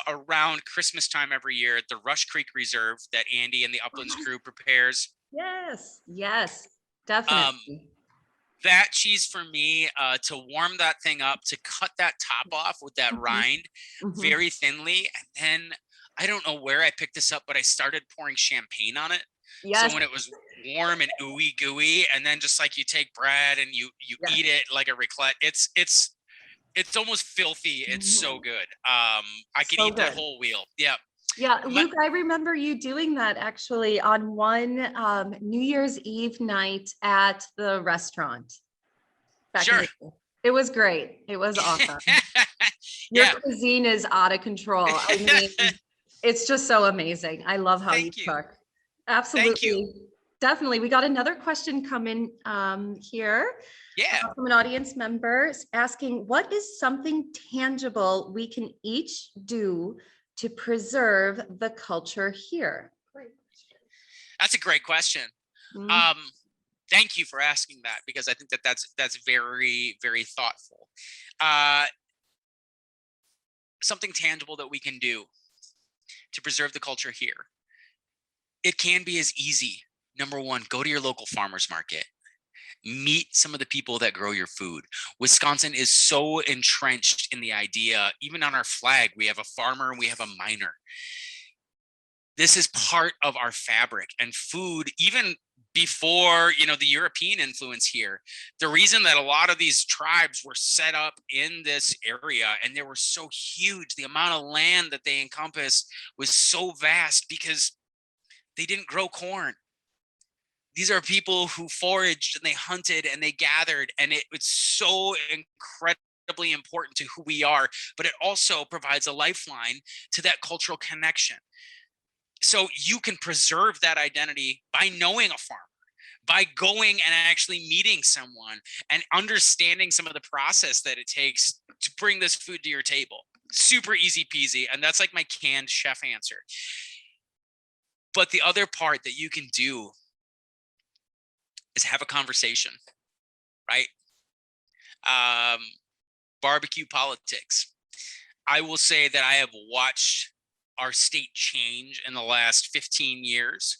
Speaker 2: around Christmas time every year, the Rush Creek Reserve that Andy and the Uplands crew prepares.
Speaker 3: Yes, definitely.
Speaker 2: That cheese for me, to warm that thing up, to cut that top off with that rind very thinly. And then I don't know where I picked this up, but I started pouring champagne on it.
Speaker 3: Yes.
Speaker 2: So when it was warm and ooey gooey, and then just like you take bread and you eat it like a raclette, it's almost filthy. It's so good. I could eat that whole wheel. Yeah.
Speaker 3: Yeah, Luke, I remember you doing that actually on one New Year's Eve night at the restaurant.
Speaker 2: Sure.
Speaker 3: It was great. It was awesome. Your cuisine is out of control. I mean, it's just so amazing. I love how you cook. Absolutely.
Speaker 2: Thank you.
Speaker 3: Definitely. We got another question coming here.
Speaker 2: Yeah.
Speaker 3: From an audience member asking, what is something tangible we can each do to preserve the culture here?
Speaker 2: That's a great question. Thank you for asking that, because I think that's very, very thoughtful. Something tangible that we can do to preserve the culture here. It can be as easy. Number one, go to your local farmers market. Meet some of the people that grow your food. Wisconsin is so entrenched in the idea, even on our flag, we have a farmer and we have a miner. This is part of our fabric, and food, even before, you know, the European influence here, the reason that a lot of these tribes were set up in this area and they were so huge, the amount of land that they encompassed was so vast, because they didn't grow corn. These are people who foraged and they hunted and they gathered, and it's so incredibly important to who we are, but it also provides a lifeline to that cultural connection. So you can preserve that identity by knowing a farmer, by going and actually meeting someone and understanding some of the process that it takes to bring this food to your table. Super easy peasy. And that's like my canned chef answer. But the other part that you can do is have a conversation, right? Barbecue politics. I will say that I have watched our state change in the last 15 years.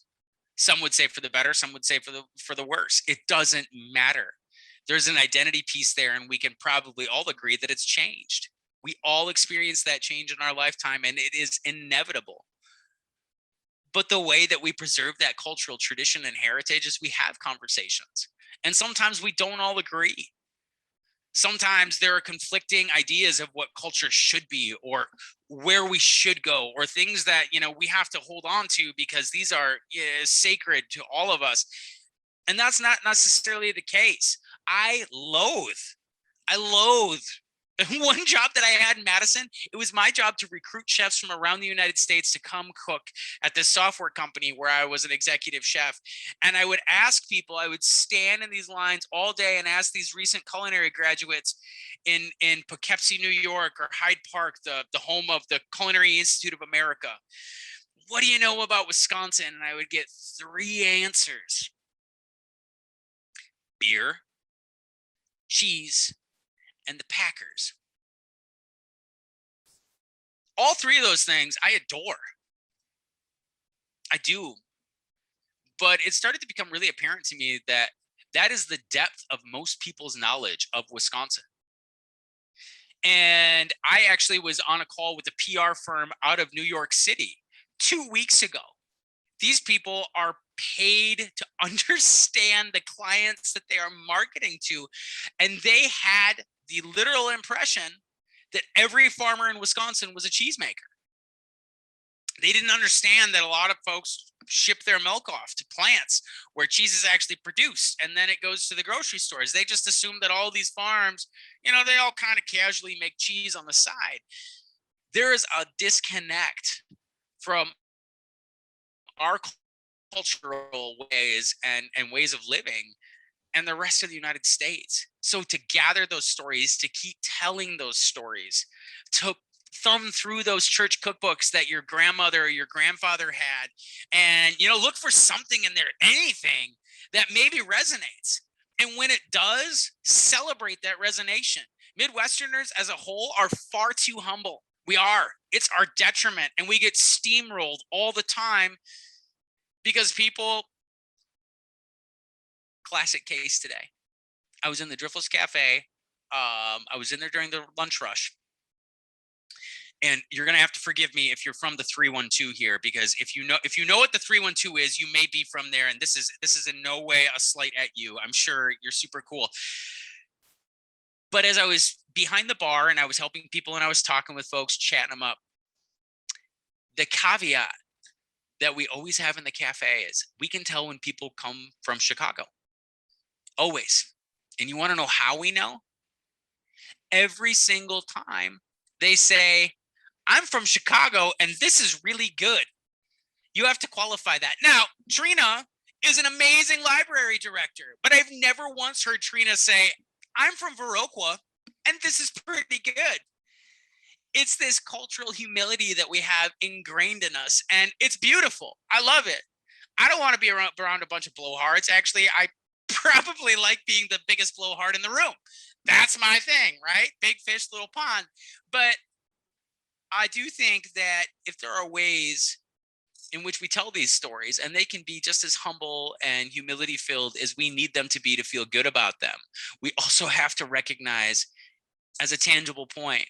Speaker 2: Some would say for the better, some would say for the worse. It doesn't matter. There's an identity piece there, and we can probably all agree that it's changed. We all experience that change in our lifetime, and it is inevitable. But the way that we preserve that cultural tradition and heritage is we have conversations. And sometimes we don't all agree. Sometimes there are conflicting ideas of what culture should be or where we should go, or things that, we have to hold on to because these are sacred to all of us. And that's not necessarily the case. I loathe one job that I had in Madison. It was my job to recruit chefs from around the United States to come cook at this software company where I was an executive chef. And I would ask people, I would stand in these lines all day and ask these recent culinary graduates in Poughkeepsie, New York, or Hyde Park, the home of the Culinary Institute of America, what do you know about Wisconsin? And I would get 3 answers: beer, cheese, and the Packers. All 3 of those things I adore. I do. But it started to become really apparent to me that that is the depth of most people's knowledge of Wisconsin. And I actually was on a call with a PR firm out of New York City 2 weeks ago. These people are paid to understand the clients that they are marketing to. And they had the literal impression that every farmer in Wisconsin was a cheesemaker. They didn't understand that a lot of folks ship their milk off to plants where cheese is actually produced, and then it goes to the grocery stores. They just assume that all these farms, they all kind of casually make cheese on the side. There is a disconnect from our cultural ways and ways of living and the rest of the United States. So to gather those stories, to keep telling those stories, to thumb through those church cookbooks that your grandmother or your grandfather had, and look for something in there, anything that maybe resonates. And when it does, celebrate that resonation. Midwesterners as a whole are far too humble. We are. It's our detriment, and we get steamrolled all the time because people. Classic case today. I was in the Driftless Cafe. I was in there during the lunch rush. And you're gonna have to forgive me if you're from the 312 here, because if you know what the 312 is, you may be from there. And this is in no way a slight at you. I'm sure you're super cool. But as I was behind the bar and I was helping people and I was talking with folks, chatting them up, the caveat that we always have in the cafe is we can tell when people come from Chicago. Always. And you want to know how we know? Every single time they say, I'm from Chicago and this is really good. You have to qualify that. Now, Trina is an amazing library director, but I've never once heard Trina say, I'm from Viroqua and this is pretty good. It's this cultural humility that we have ingrained in us, and it's beautiful. I love it. I don't want to be around a bunch of blowhards. Actually, I probably like being the biggest blowhard in the room. That's my thing, right? Big fish, little pond. But I do think that if there are ways in which we tell these stories, and they can be just as humble and humility filled as we need them to be to feel good about them, we also have to recognize as a tangible point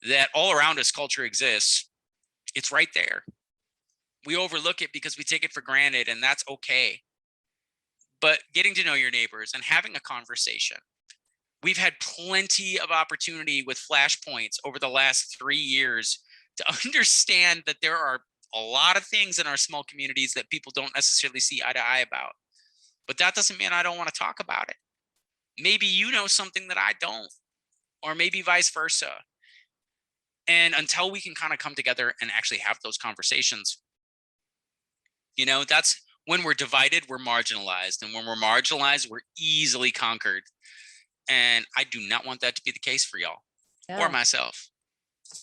Speaker 2: that all around us culture exists. It's right there. We overlook it because we take it for granted, and that's okay. But getting to know your neighbors and having a conversation. We've had plenty of opportunity with flashpoints over the last 3 years to understand that there are a lot of things in our small communities that people don't necessarily see eye to eye about. But that doesn't mean I don't want to talk about it. Maybe you know something that I don't, or maybe vice versa. And until we can kind of come together and actually have those conversations, that's when we're divided, we're marginalized. And when we're marginalized, we're easily conquered. And I do not want that to be the case for y'all or myself.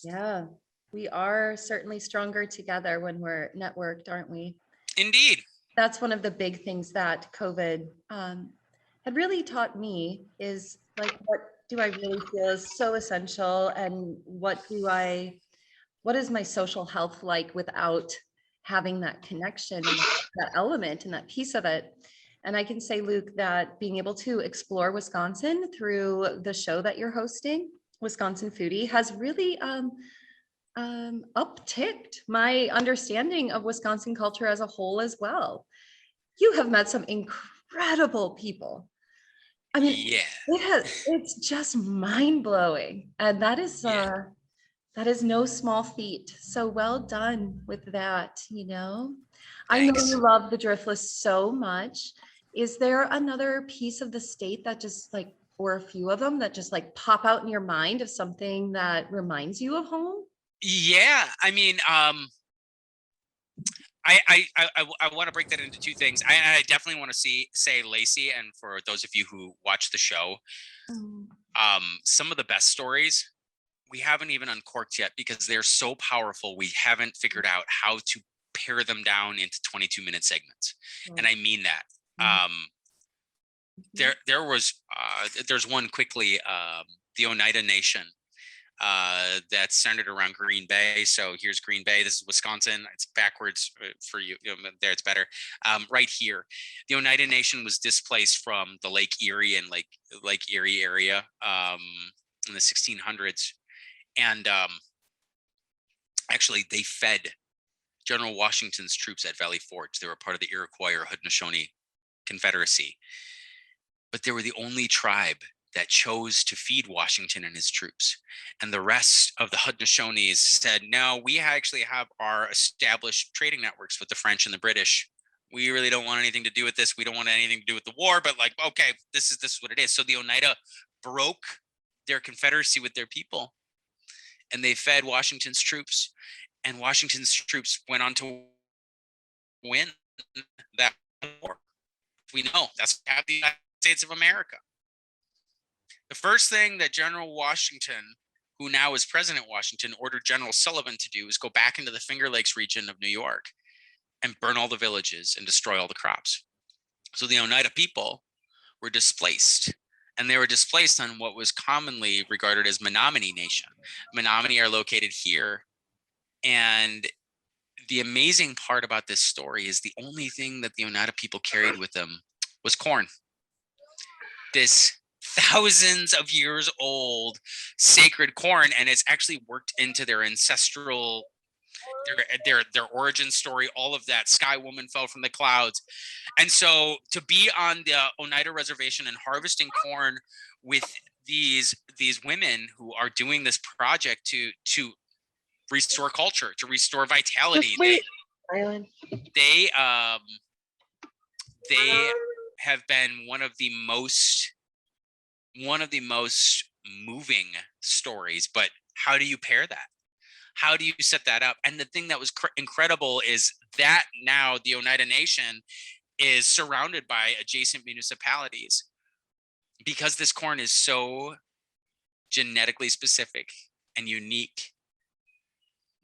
Speaker 3: Yeah, we are certainly stronger together when we're networked, aren't we?
Speaker 2: Indeed.
Speaker 3: That's one of the big things that COVID had really taught me is like, what do I really feel is so essential, and what is my social health like without having that connection, that element and that piece of it. And I can say, Luke, that being able to explore Wisconsin through the show that you're hosting, Wisconsin Foodie, has really upticked my understanding of Wisconsin culture as a whole as well. You have met some incredible people. I mean,
Speaker 2: yeah,
Speaker 3: it's just mind blowing. And that is no small feat. So well done with that, you know. I know
Speaker 2: Thanks.
Speaker 3: you love the Driftless so much. Is there another piece of the state that just like, or a few of them that just like pop out in your mind of something that reminds you of home?
Speaker 2: Yeah, I mean, I want to break that into two things. I definitely want to say Lacey, and for those of you who watch the show, some of the best stories we haven't even uncorked yet because they're so powerful. We haven't figured out how to pare them down into 22-minute segments, and I mean that. There's one quickly, the Oneida Nation. That's centered around Green Bay. So here's Green Bay. This is Wisconsin. It's backwards for you. There, it's better. Right here, the Oneida Nation was displaced from the Lake Erie and Lake Erie area in the 1600s, and actually they fed General Washington's troops at Valley Forge. They were part of the Iroquois or Haudenosaunee Confederacy, but they were the only tribe that chose to feed Washington and his troops. And the rest of the Haudenosaunees said, no, we actually have our established trading networks with the French and the British. We really don't want anything to do with this. We don't want anything to do with the war, but like, okay, this is what it is. So the Oneida broke their confederacy with their people, and they fed Washington's troops, and Washington's troops went on to win that war. We know that's the United States of America. The first thing that General Washington, who now is President Washington, ordered General Sullivan to do is go back into the Finger Lakes region of New York and burn all the villages and destroy all the crops. So the Oneida people were displaced, and they were displaced on what was commonly regarded as Menominee Nation. Menominee are located here, and the amazing part about this story is the only thing that the Oneida people carried with them was corn. This thousands of years old sacred corn, and it's actually worked into their ancestral, their origin story, all of that. Sky Woman fell from the clouds. And so to be on the Oneida reservation and harvesting corn with these women who are doing this project to restore culture, to restore vitality, they have been one of the most moving stories. But how do you pair that? How do you set that up? And the thing that was incredible is that now the Oneida Nation is surrounded by adjacent municipalities, because this corn is so genetically specific and unique.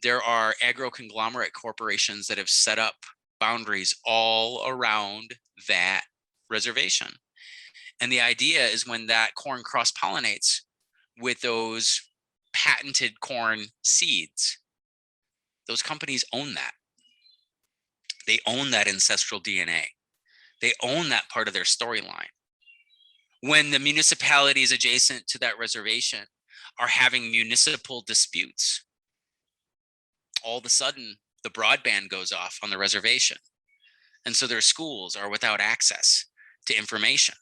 Speaker 2: There are agro-conglomerate corporations that have set up boundaries all around that reservation. And the idea is when that corn cross-pollinates with those patented corn seeds, those companies own that. They own that ancestral DNA. They own that part of their storyline. When the municipalities adjacent to that reservation are having municipal disputes, all of a sudden the broadband goes off on the reservation. And so their schools are without access to information.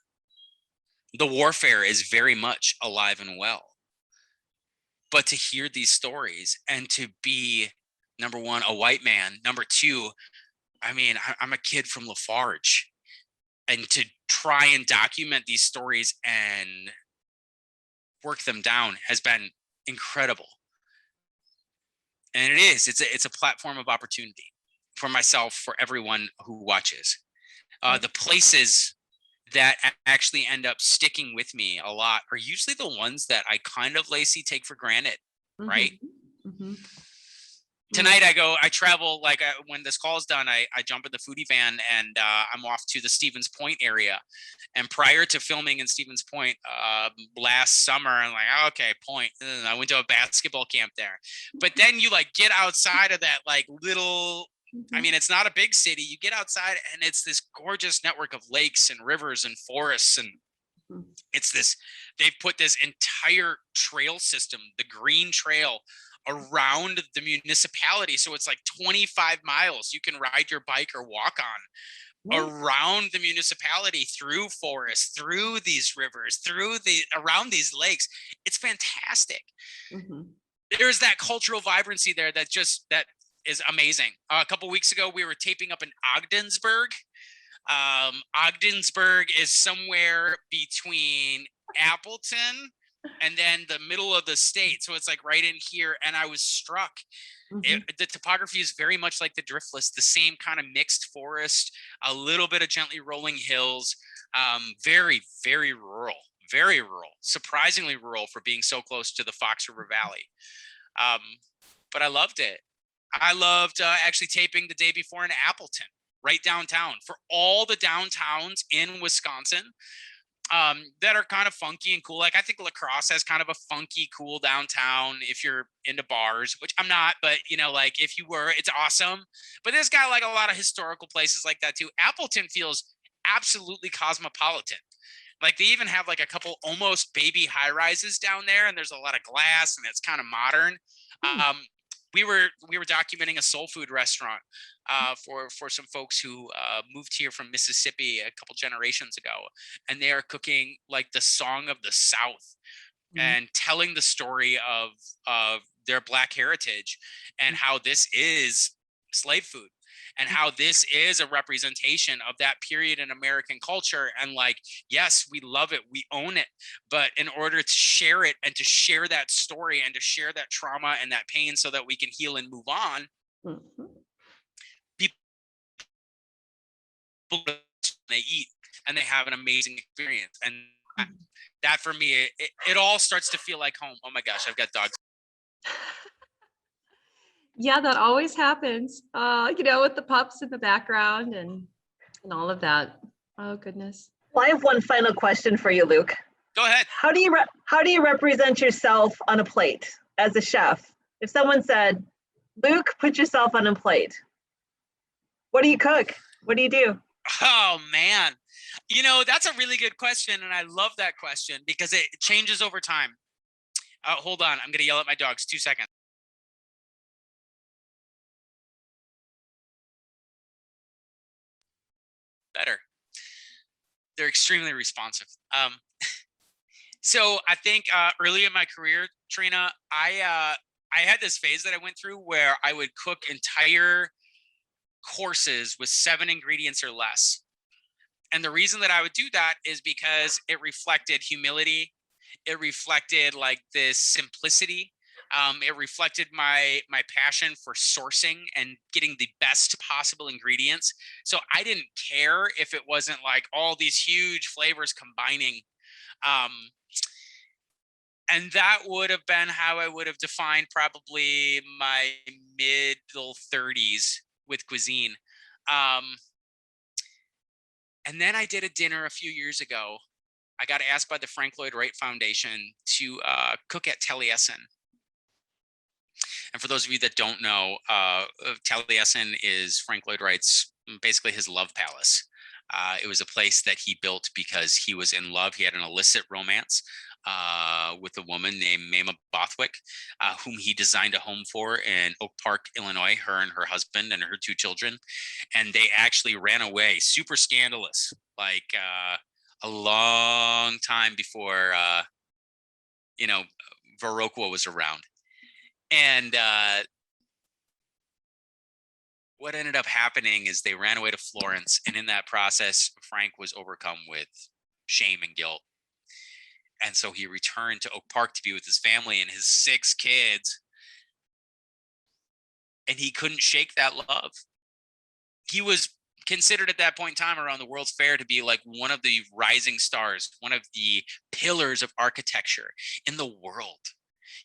Speaker 2: The warfare is very much alive and well. But to hear these stories and to be, number one, a white man, number two, I mean, I'm a kid from Lafarge, and to try and document these stories and work them down has been incredible. And it's a platform of opportunity. for myself, for everyone who watches. The places that actually end up sticking with me a lot are usually the ones that I kind of, Lacey, take for granted, right?
Speaker 3: Mm-hmm.
Speaker 2: Tonight I travel, like when this call is done, I jump in the foodie van and I'm off to the Stevens Point area. And prior to filming in Stevens Point last summer, I'm like, okay, Point. And I went to a basketball camp there. But then you like get outside of that like little, I mean, it's not a big city. You get outside and it's this gorgeous network of lakes and rivers and forests. And it's this, they've put this entire trail system, the green trail, around the municipality. So it's like 25 miles you can ride your bike or walk on around the municipality, through forests, through these rivers, around these lakes. It's fantastic. There's that cultural vibrancy there that is amazing. A couple weeks ago, we were taping up in Ogdensburg. Ogdensburg is somewhere between Appleton and then the middle of the state. So it's like right in here. And I was struck. The topography is very much like the Driftless, the same kind of mixed forest, a little bit of gently rolling hills, very, very rural, surprisingly rural for being so close to the Fox River Valley. But I loved it. I loved actually taping the day before in Appleton, right downtown. For all the downtowns in Wisconsin that are kind of funky and cool. Like I think La Crosse has kind of a funky, cool downtown if you're into bars, which I'm not, but you know, like if you were, it's awesome. But there's got like a lot of historical places like that too. Appleton feels absolutely cosmopolitan. Like they even have like a couple almost baby high rises down there, and there's a lot of glass and it's kind of modern. We were documenting a soul food restaurant for some folks who moved here from Mississippi a couple generations ago, and they are cooking like the song of the South and telling the story of their Black heritage and how this is slave food and how this is a representation of that period in American culture. And like, yes, we love it, we own it, but in order to share it and to share that story and to share that trauma and that pain so that we can heal and move on, people, they eat and they have an amazing experience. And that for me, it all starts to feel like home. Oh my gosh, I've got dogs.
Speaker 3: Yeah, that always happens, with the pups in the background and all of that. Oh, goodness.
Speaker 1: Well, I have one final question for you, Luke.
Speaker 2: Go ahead.
Speaker 1: How do you represent yourself on a plate as a chef? If someone said, Luke, put yourself on a plate, what do you cook? What do you do?
Speaker 2: Oh, man. That's a really good question. And I love that question because it changes over time. Hold on. I'm going to yell at my dogs. 2 seconds. Better. They're extremely responsive. So I think early in my career, Trina, I had this phase that I went through where I would cook entire courses with 7 ingredients or less. And the reason that I would do that is because it reflected humility. It reflected like this simplicity. It reflected my passion for sourcing and getting the best possible ingredients. So I didn't care if it wasn't like all these huge flavors combining. And that would have been how I would have defined probably my middle 30s with cuisine. And then I did a dinner a few years ago. I got asked by the Frank Lloyd Wright Foundation to cook at Taliesin. And for those of you that don't know, Taliesin is Frank Lloyd Wright's, basically his love palace. It was a place that he built because he was in love. He had an illicit romance with a woman named Mama Bothwick, whom he designed a home for in Oak Park, Illinois, her and her husband and her 2 children. And they actually ran away, super scandalous, like a long time before, Viroqua was around. And what ended up happening is they ran away to Florence. And in that process, Frank was overcome with shame and guilt. And so he returned to Oak Park to be with his family and his 6 kids. And he couldn't shake that love. he was considered at that point in time around the World's Fair to be like one of the rising stars, one of the pillars of architecture in the world.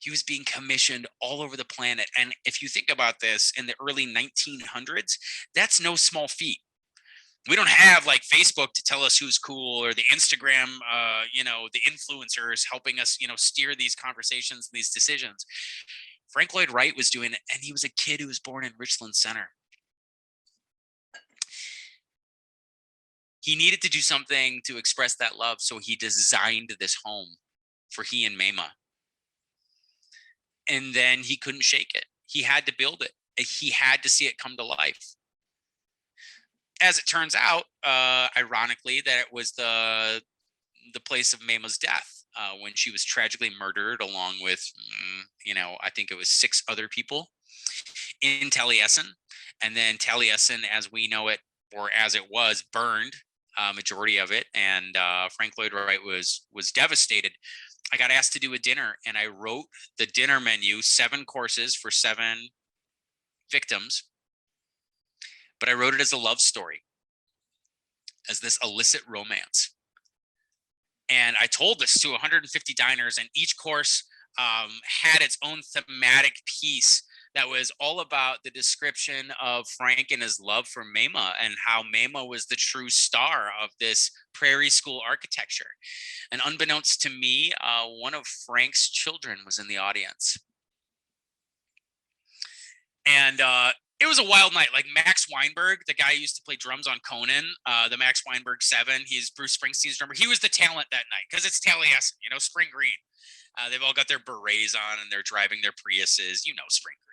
Speaker 2: He was being commissioned all over the planet. And if you think about this, in the early 1900s, that's no small feat. We don't have like Facebook to tell us who's cool, or the Instagram, the influencers helping us, steer these conversations, these decisions. Frank Lloyd Wright was doing it, and he was a kid who was born in Richland Center. He needed to do something to express that love, so he designed this home for he and Mama. And then he couldn't shake it. He had to build it. He had to see it come to life. As it turns out, ironically, that it was the place of Mama's death when she was tragically murdered, along with, I think it was 6 other people in Taliesin. And then Taliesin, as we know it, or as it was, burned, majority of it. And Frank Lloyd Wright was devastated. I got asked to do a dinner, and I wrote the dinner menu, 7 courses for 7 victims. But I wrote it as a love story, as this illicit romance. And I told this to 150 diners, and each course had its own thematic piece that was all about the description of Frank and his love for Mama, and how Mama was the true star of this prairie school architecture. And unbeknownst to me, one of Frank's children was in the audience. And it was a wild night. Like Max Weinberg, the guy who used to play drums on Conan, the Max Weinberg 7, he's Bruce Springsteen's drummer. He was the talent that night, because it's Taliesin, Spring Green. They've all got their berets on, and they're driving their Priuses, Spring Green,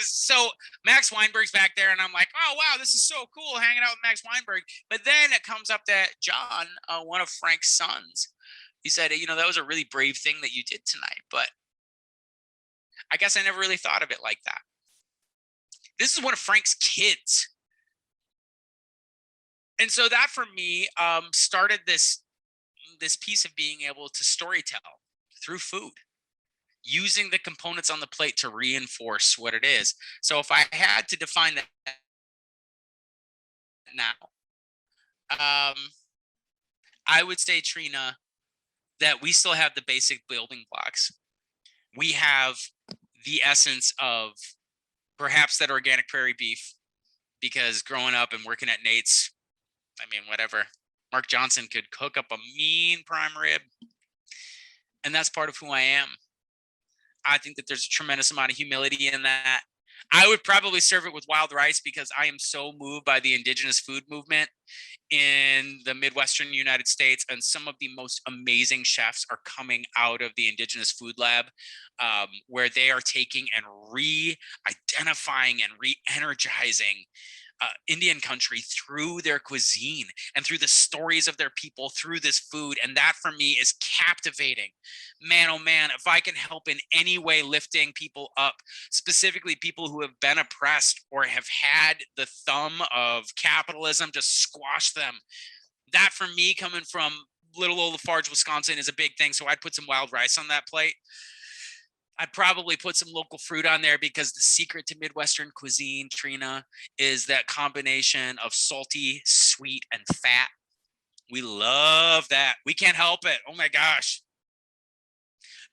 Speaker 2: so Max Weinberg's back there, and I'm like, oh wow, this is so cool, hanging out with Max Weinberg. But then it comes up that John, one of Frank's sons, he said, that was a really brave thing that you did tonight, but I guess I never really thought of it like that. This is one of Frank's kids. And so that for me started this piece of being able to storytell through food, using the components on the plate to reinforce what it is. So if I had to define that now, I would say, Trina, that we still have the basic building blocks. We have the essence of perhaps that organic prairie beef, because growing up and working at Nate's, whatever, Mark Johnson could cook up a mean prime rib. And that's part of who I am. I think that there's a tremendous amount of humility in that. I would probably serve it with wild rice, because I am so moved by the indigenous food movement in the Midwestern United States. And some of the most amazing chefs are coming out of the Indigenous Food Lab, where they are taking and re-identifying and re-energizing Indian country through their cuisine and through the stories of their people, through this food. And that for me is captivating. Man, oh man, if I can help in any way lifting people up, specifically people who have been oppressed or have had the thumb of capitalism just squash them, that for me, coming from little old Lafarge, Wisconsin, is a big thing. So I'd put some wild rice on that plate. I'd probably put some local fruit on there, because the secret to Midwestern cuisine, Trina, is that combination of salty, sweet, and fat. We love that. We can't help it. Oh my gosh.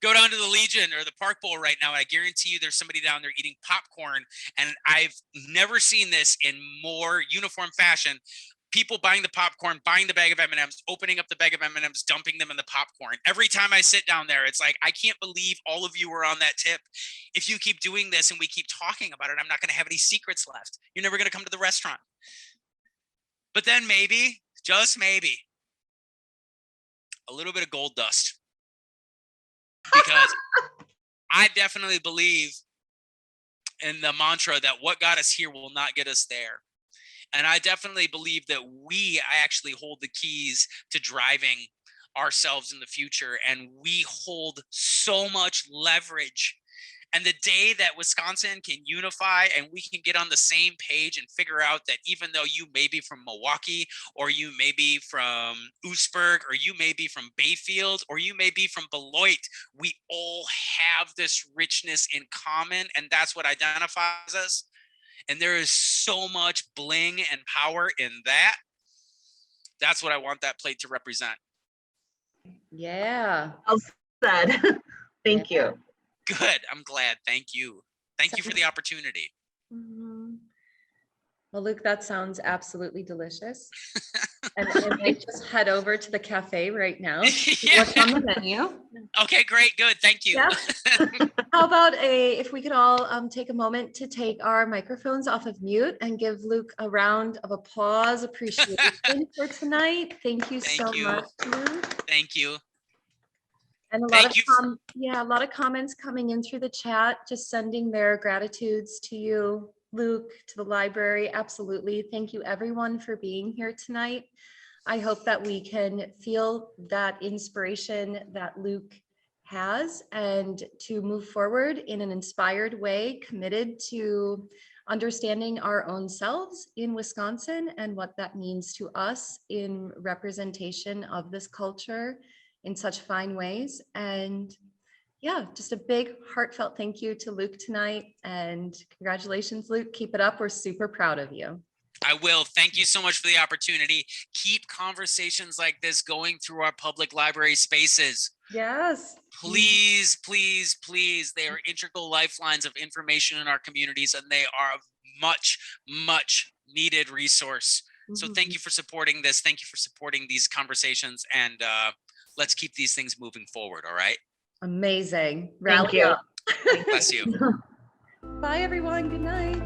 Speaker 2: Go down to the Legion or the Park Bowl right now, and I guarantee you there's somebody down there eating popcorn. And I've never seen this in more uniform fashion. People buying the popcorn, buying the bag of M&Ms, opening up the bag of M&Ms, dumping them in the popcorn. Every time I sit down there, it's like, I can't believe all of you are on that tip. If you keep doing this and we keep talking about it, I'm not going to have any secrets left. You're never going to come to the restaurant. But then maybe, just maybe, a little bit of gold dust. Because I definitely believe in the mantra that what got us here will not get us there. And I definitely believe that we actually hold the keys to driving ourselves in the future. And we hold so much leverage. And the day that Wisconsin can unify and we can get on the same page and figure out that even though you may be from Milwaukee, or you may be from Oostburg, or you may be from Bayfield, or you may be from Beloit, we all have this richness in common. And that's what identifies us. And there is so much bling and power in that. That's what I want that plate to represent.
Speaker 3: Yeah.
Speaker 1: Well said. Thank
Speaker 3: Yeah.
Speaker 1: you.
Speaker 2: Good. I'm glad. Thank you. Thank you for the opportunity.
Speaker 3: Mhm. Well, Luke, that sounds absolutely delicious. And I might just head over to the cafe right now to see what's on the menu.
Speaker 2: Okay, great. Good. Thank you.
Speaker 3: Yeah. How about if we could all take a moment to take our microphones off of mute and give Luke a round of applause, appreciation for tonight. Thank you so
Speaker 2: Thank you.
Speaker 3: much, Luke.
Speaker 2: Thank you.
Speaker 3: And a
Speaker 2: Thank you.
Speaker 3: lot of comments coming in through the chat, just sending their gratitudes to you, Luke, to the library. Absolutely. Thank you everyone for being here tonight. I hope that we can feel that inspiration that Luke has and to move forward in an inspired way, committed to understanding our own selves in Wisconsin and what that means to us in representation of this culture in such fine ways. And yeah, just a big heartfelt thank you to Luke tonight, and congratulations, Luke. Keep it up. We're super proud of you.
Speaker 2: I will. Thank you so much for the opportunity. Keep conversations like this going through our public library spaces.
Speaker 3: Yes.
Speaker 2: Please, please, please. They are integral lifelines of information in our communities, and they are a much, much needed resource. So thank you for supporting this. Thank you for supporting these conversations, and let's keep these things moving forward. All right.
Speaker 3: Amazing.
Speaker 1: Thank
Speaker 3: Rally
Speaker 1: you.
Speaker 3: up.
Speaker 2: Bless you.
Speaker 3: Bye, everyone. Good night.